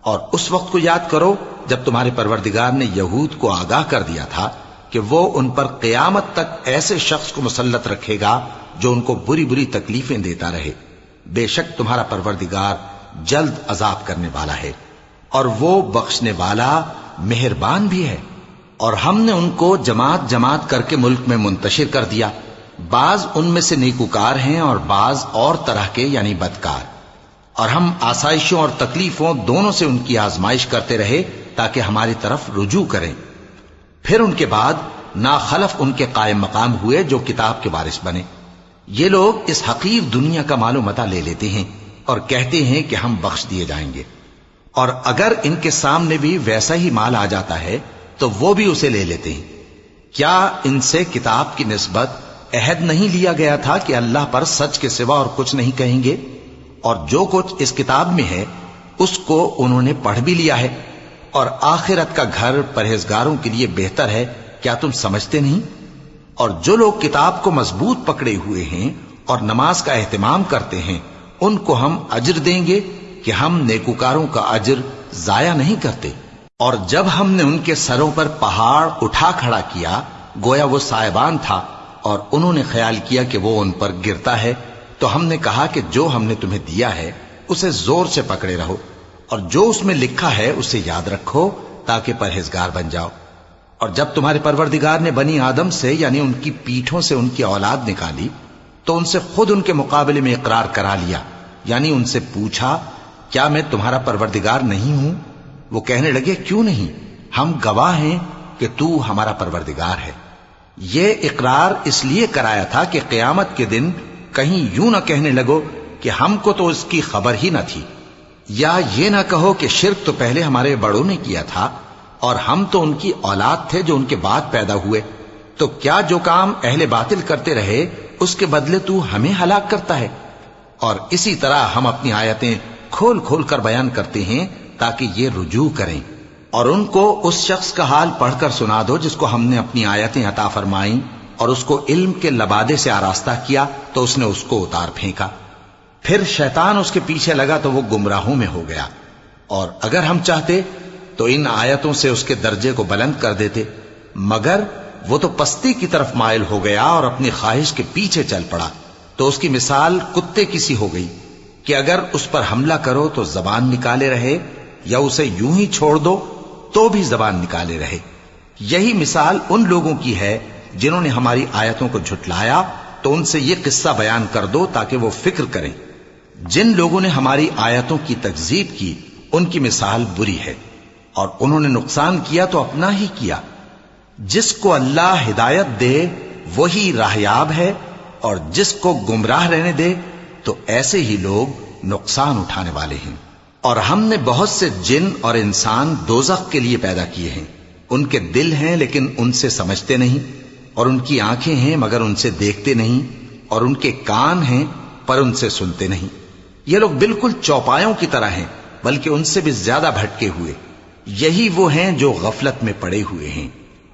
اور اس وقت کو یاد کرو جب تمہارے پروردگار نے یہود کو آگاہ کر دیا تھا کہ وہ ان پر قیامت تک ایسے شخص کو مسلط رکھے گا جو ان کو بری بری تکلیفیں دیتا رہے۔ بے شک تمہارا پروردگار جلد عذاب کرنے والا ہے، اور وہ بخشنے والا مہربان بھی ہے۔ اور ہم نے ان کو جماعت جماعت کر کے ملک میں منتشر کر دیا، بعض ان میں سے نیکوکار ہیں اور بعض اور طرح کے یعنی بدکار، اور ہم آسائشوں اور تکلیفوں دونوں سے ان کی آزمائش کرتے رہے تاکہ ہماری طرف رجوع کریں۔ پھر ان کے بعد ناخلف ان کے قائم مقام ہوئے جو کتاب کے وارث بنے۔ یہ لوگ اس حقیر دنیا کا مال و متاع لے لیتے ہیں اور کہتے ہیں کہ ہم بخش دیے جائیں گے، اور اگر ان کے سامنے بھی ویسا ہی مال آ جاتا ہے تو وہ بھی اسے لے لیتے ہیں۔ کیا ان سے کتاب کی نسبت عہد نہیں لیا گیا تھا کہ اللہ پر سچ کے سوا اور کچھ نہیں کہیں گے؟ اور جو کچھ اس کتاب میں ہے اس کو انہوں نے پڑھ بھی لیا ہے، اور آخرت کا گھر پرہیزگاروں کے لیے بہتر ہے، کیا تم سمجھتے نہیں؟ اور جو لوگ کتاب کو مضبوط پکڑے ہوئے ہیں اور نماز کا اہتمام کرتے ہیں ان کو ہم اجر دیں گے کہ ہم نیکوکاروں کا اجر ضائع نہیں کرتے۔ اور جب ہم نے ان کے سروں پر پہاڑ اٹھا کھڑا کیا گویا وہ سائبان تھا، اور انہوں نے خیال کیا کہ وہ ان پر گرتا ہے، تو ہم نے کہا کہ جو ہم نے تمہیں دیا ہے اسے زور سے پکڑے رہو، اور جو اس میں لکھا ہے اسے یاد رکھو تاکہ پرہیزگار بن جاؤ۔ اور جب تمہارے پروردگار نے بنی آدم سے یعنی ان کی پیٹھوں سے ان کی اولاد نکالی تو ان سے خود ان کے مقابلے میں اقرار کرا لیا، یعنی ان سے پوچھا کیا میں تمہارا پروردگار نہیں ہوں؟ وہ کہنے لگے کیوں نہیں، ہم گواہ ہیں کہ تو ہمارا پروردگار ہے۔ یہ اقرار اس لیے کرایا تھا کہ قیامت کے دن کہیں یوں نہ کہنے لگو کہ ہم کو تو اس کی خبر ہی نہ تھی، یا یہ نہ کہو کہ شرک تو پہلے ہمارے بڑوں نے کیا تھا اور ہم تو ان کی اولاد تھے جو ان کے بعد پیدا ہوئے، تو کیا جو کام اہل باطل کرتے رہے اس کے بدلے تو ہمیں ہلاک کرتا ہے؟ اور اسی طرح ہم اپنی آیتیں کھول کھول کر بیان کرتے ہیں تاکہ یہ رجوع کریں، اور ان کو اس شخص کا حال پڑھ کر سنا دو جس کو ہم نے اپنی آیتیں عطا فرمائیں اور اس کو علم کے لبادے سے آراستہ کیا تو اس نے اس کو اتار پھینکا، پھر شیطان اس کے پیچھے لگا تو وہ گمراہوں میں ہو گیا، اور اگر ہم چاہتے تو ان آیتوں سے اس کے درجے کو بلند کر دیتے، مگر وہ تو پستی کی طرف مائل ہو گیا اور اپنی خواہش کے پیچھے چل پڑا، تو اس کی مثال کتے کی سی ہو گئی کہ اگر اس پر حملہ کرو تو زبان نکالے رہے، یا اسے یوں ہی چھوڑ دو تو بھی زبان نکالے رہے۔ یہی مثال ان لوگوں کی ہے جنہوں نے ہماری آیتوں کو جھٹلایا، تو ان سے یہ قصہ بیان کر دو تاکہ وہ فکر کریں۔ جن لوگوں نے ہماری آیتوں کی تکذیب کی ان کی مثال بری ہے، اور انہوں نے نقصان کیا تو اپنا ہی کیا۔ جس کو اللہ ہدایت دے وہی راہیاب ہے، اور جس کو گمراہ رہنے دے تو ایسے ہی لوگ نقصان اٹھانے والے ہیں۔ اور ہم نے بہت سے جن اور انسان دوزخ کے لیے پیدا کیے ہیں، ان کے دل ہیں لیکن ان سے سمجھتے نہیں، اور ان کی آنکھیں ہیں مگر ان سے دیکھتے نہیں، اور ان کے کان ہیں پر ان سے سنتے نہیں۔ یہ لوگ بالکل چوپایوں کی طرح ہیں، بلکہ ان سے بھی زیادہ بھٹکے ہوئے۔ یہی وہ ہیں جو غفلت میں پڑے ہوئے ہیں۔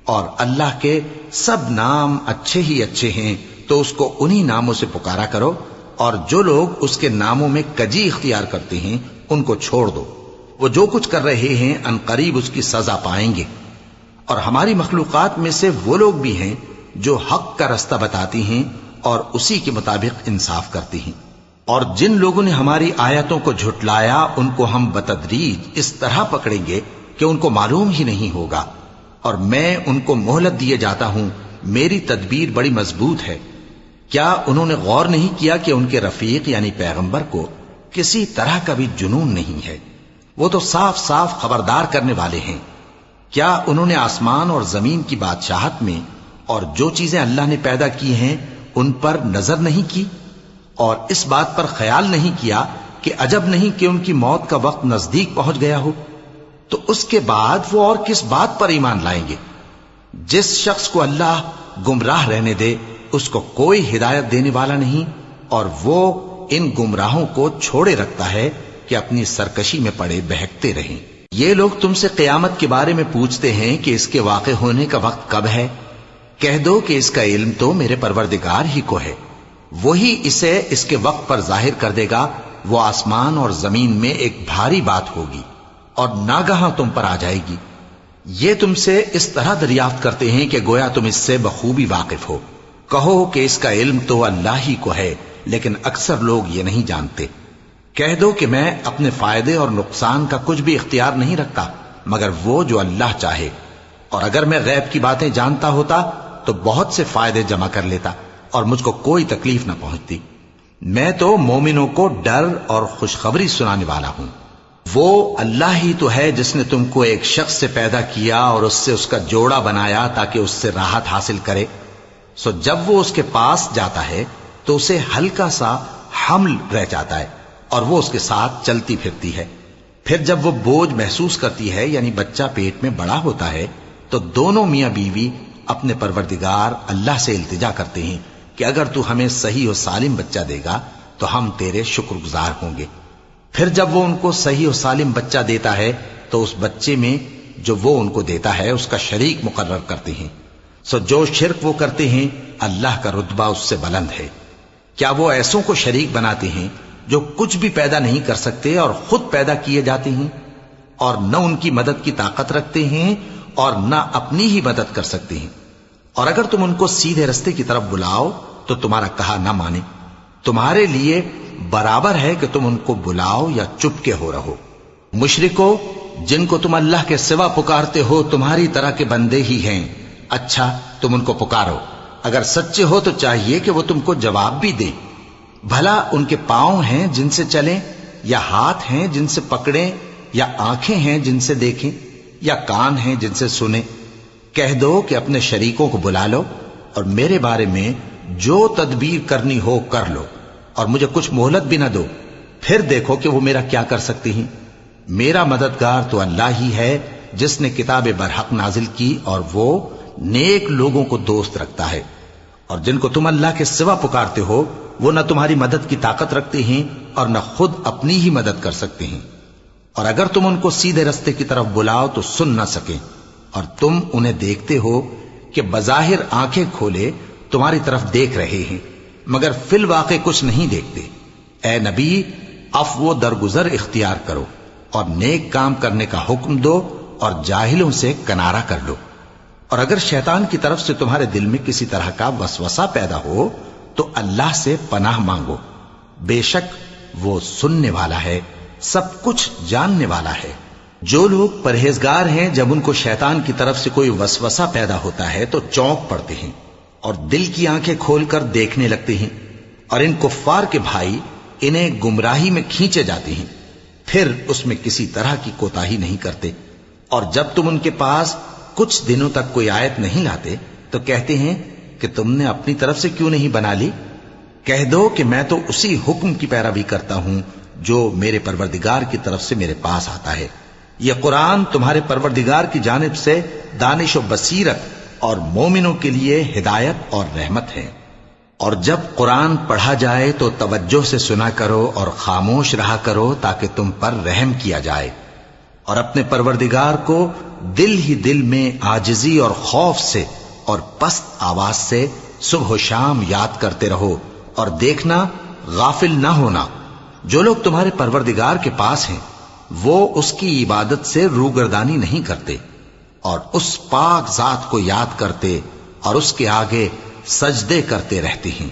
اور اللہ کے سب نام اچھے ہی اچھے ہیں، تو اس کو انہی ناموں سے پکارا کرو، اور جو لوگ اس کے ناموں میں کجی اختیار کرتے ہیں ان کو چھوڑ دو، وہ جو کچھ کر رہے ہیں ان قریب اس کی سزا پائیں گے۔ اور ہماری مخلوقات میں سے وہ لوگ بھی ہیں جو حق کا رستہ بتاتی ہیں اور اسی کے مطابق انصاف کرتی ہیں، اور جن لوگوں نے ہماری آیتوں کو جھٹلایا ان کو ہم بتدریج اس طرح پکڑیں گے کہ ان کو معلوم ہی نہیں ہوگا، اور میں ان کو مہلت دیے جاتا ہوں، میری تدبیر بڑی مضبوط ہے۔ کیا انہوں نے غور نہیں کیا کہ ان کے رفیق یعنی پیغمبر کو کسی طرح کا بھی جنون نہیں ہے؟ وہ تو صاف صاف خبردار کرنے والے ہیں۔ کیا انہوں نے آسمان اور زمین کی بادشاہت میں اور جو چیزیں اللہ نے پیدا کی ہیں ان پر نظر نہیں کی، اور اس بات پر خیال نہیں کیا کہ عجب نہیں کہ ان کی موت کا وقت نزدیک پہنچ گیا ہو؟ تو اس کے بعد وہ اور کس بات پر ایمان لائیں گے؟ جس شخص کو اللہ گمراہ رہنے دے اس کو کوئی ہدایت دینے والا نہیں، اور وہ ان گمراہوں کو چھوڑے رکھتا ہے کہ اپنی سرکشی میں پڑے بہکتے رہیں۔ یہ لوگ تم سے قیامت کے بارے میں پوچھتے ہیں کہ اس کے واقع ہونے کا وقت کب ہے؟ کہہ دو کہ اس کا علم تو میرے پروردگار ہی کو ہے، وہی اسے اس کے وقت پر ظاہر کر دے گا۔ وہ آسمان اور زمین میں ایک بھاری بات ہوگی اور ناگہاں تم پر آ جائے گی۔ یہ تم سے اس طرح دریافت کرتے ہیں کہ گویا تم اس سے بخوبی واقف ہو۔ کہو کہ اس کا علم تو اللہ ہی کو ہے، لیکن اکثر لوگ یہ نہیں جانتے۔ کہہ دو کہ میں اپنے فائدے اور نقصان کا کچھ بھی اختیار نہیں رکھتا مگر وہ جو اللہ چاہے، اور اگر میں غیب کی باتیں جانتا ہوتا تو بہت سے فائدے جمع کر لیتا اور مجھ کو کوئی تکلیف نہ پہنچتی۔ میں تو مومنوں کو ڈر اور خوشخبری سنانے والا ہوں۔ وہ اللہ ہی تو ہے جس نے تم کو ایک شخص سے پیدا کیا اور اس سے اس کا جوڑا بنایا تاکہ اس سے راحت حاصل کرے۔ سو جب وہ اس کے پاس جاتا ہے تو اسے ہلکا سا حمل رہ جاتا ہے اور وہ اس کے ساتھ چلتی پھرتی ہے۔ پھر جب وہ بوجھ محسوس کرتی ہے یعنی بچہ پیٹ میں بڑا ہوتا ہے تو دونوں میاں بیوی اپنے پروردگار اللہ سے التجا کرتے ہیں کہ اگر تو ہمیں صحیح و سالم بچہ دے گا تو ہم تیرے شکر گزار ہوں گے۔ پھر جب وہ ان کو صحیح و سالم بچہ دیتا ہے تو اس بچے میں جو وہ ان کو دیتا ہے اس کا شریک مقرر کرتے ہیں۔ سو جو شرک وہ کرتے ہیں اللہ کا رتبہ اس سے بلند ہے۔ کیا وہ ایسوں کو شریک بناتے ہیں جو کچھ بھی پیدا نہیں کر سکتے اور خود پیدا کیے جاتے ہیں، اور نہ ان کی مدد کی طاقت رکھتے ہیں اور نہ اپنی ہی مدد کر سکتے ہیں؟ اور اگر تم ان کو سیدھے رستے کی طرف بلاؤ تو تمہارا کہا نہ مانے، تمہارے لیے برابر ہے کہ تم ان کو بلاؤ یا چپ کے ہو رہو۔ مشرکو، جن کو تم اللہ کے سوا پکارتے ہو تمہاری طرح کے بندے ہی ہیں، اچھا تم ان کو پکارو، اگر سچے ہو تو چاہیے کہ وہ تم کو جواب بھی دیں۔ بھلا ان کے پاؤں ہیں جن سے چلیں، یا ہاتھ ہیں جن سے پکڑیں، یا آنکھیں ہیں جن سے دیکھیں، یا کان ہیں جن سے سنیں؟ کہہ دو کہ اپنے شریکوں کو بلا لو اور میرے بارے میں جو تدبیر کرنی ہو کر لو، اور مجھے کچھ مہلت بھی نہ دو، پھر دیکھو کہ وہ میرا کیا کر سکتی ہیں۔ میرا مددگار تو اللہ ہی ہے جس نے کتاب برحق نازل کی، اور وہ نیک لوگوں کو دوست رکھتا ہے۔ اور جن کو تم اللہ کے سوا پکارتے ہو وہ نہ تمہاری مدد کی طاقت رکھتے ہیں اور نہ خود اپنی ہی مدد کر سکتے ہیں، اور اگر تم ان کو سیدھے رستے کی طرف بلاؤ تو سن نہ سکیں، اور تم انہیں دیکھتے ہو کہ بظاہر آنکھیں کھولے تمہاری طرف دیکھ رہے ہیں مگر فی الواقع کچھ نہیں دیکھتے۔ اے نبی، عفو و درگزر اختیار کرو اور نیک کام کرنے کا حکم دو اور جاہلوں سے کنارہ کر لو۔ اور اگر شیطان کی طرف سے تمہارے دل میں کسی طرح کا وسوسہ پیدا ہو تو اللہ سے پناہ مانگو، بے شک وہ سننے والا ہے، سب کچھ جاننے والا ہے۔ جو لوگ پرہیزگار ہیں جب ان کو شیطان کی طرف سے کوئی وسوسہ پیدا ہوتا ہے تو چونک پڑتے ہیں اور دل کی آنکھیں کھول کر دیکھنے لگتے ہیں، اور ان کفار کے بھائی انہیں گمراہی میں کھینچے جاتے ہیں، پھر اس میں کسی طرح کی کوتاہی نہیں کرتے۔ اور جب تم ان کے پاس کچھ دنوں تک کوئی آیت نہیں لاتے تو کہتے ہیں کہ تم نے اپنی طرف سے کیوں نہیں بنا لی؟ کہہ دو کہ میں تو اسی حکم کی پیروی کرتا ہوں جو میرے پروردگار کی طرف سے میرے پاس آتا ہے۔ یہ قرآن تمہارے پروردگار کی جانب سے دانش و بصیرت اور مومنوں کے لیے ہدایت اور رحمت ہے۔ اور جب قرآن پڑھا جائے تو توجہ سے سنا کرو اور خاموش رہا کرو تاکہ تم پر رحم کیا جائے، اور اپنے پروردگار کو دل ہی دل میں عاجزی اور خوف سے اور پست آواز سے صبح و شام یاد کرتے رہو، اور دیکھنا غافل نہ ہونا، جو لوگ تمہارے پروردگار کے پاس ہیں وہ اس کی عبادت سے روگردانی نہیں کرتے اور اس پاک ذات کو یاد کرتے اور اس کے آگے سجدے کرتے رہتے ہیں۔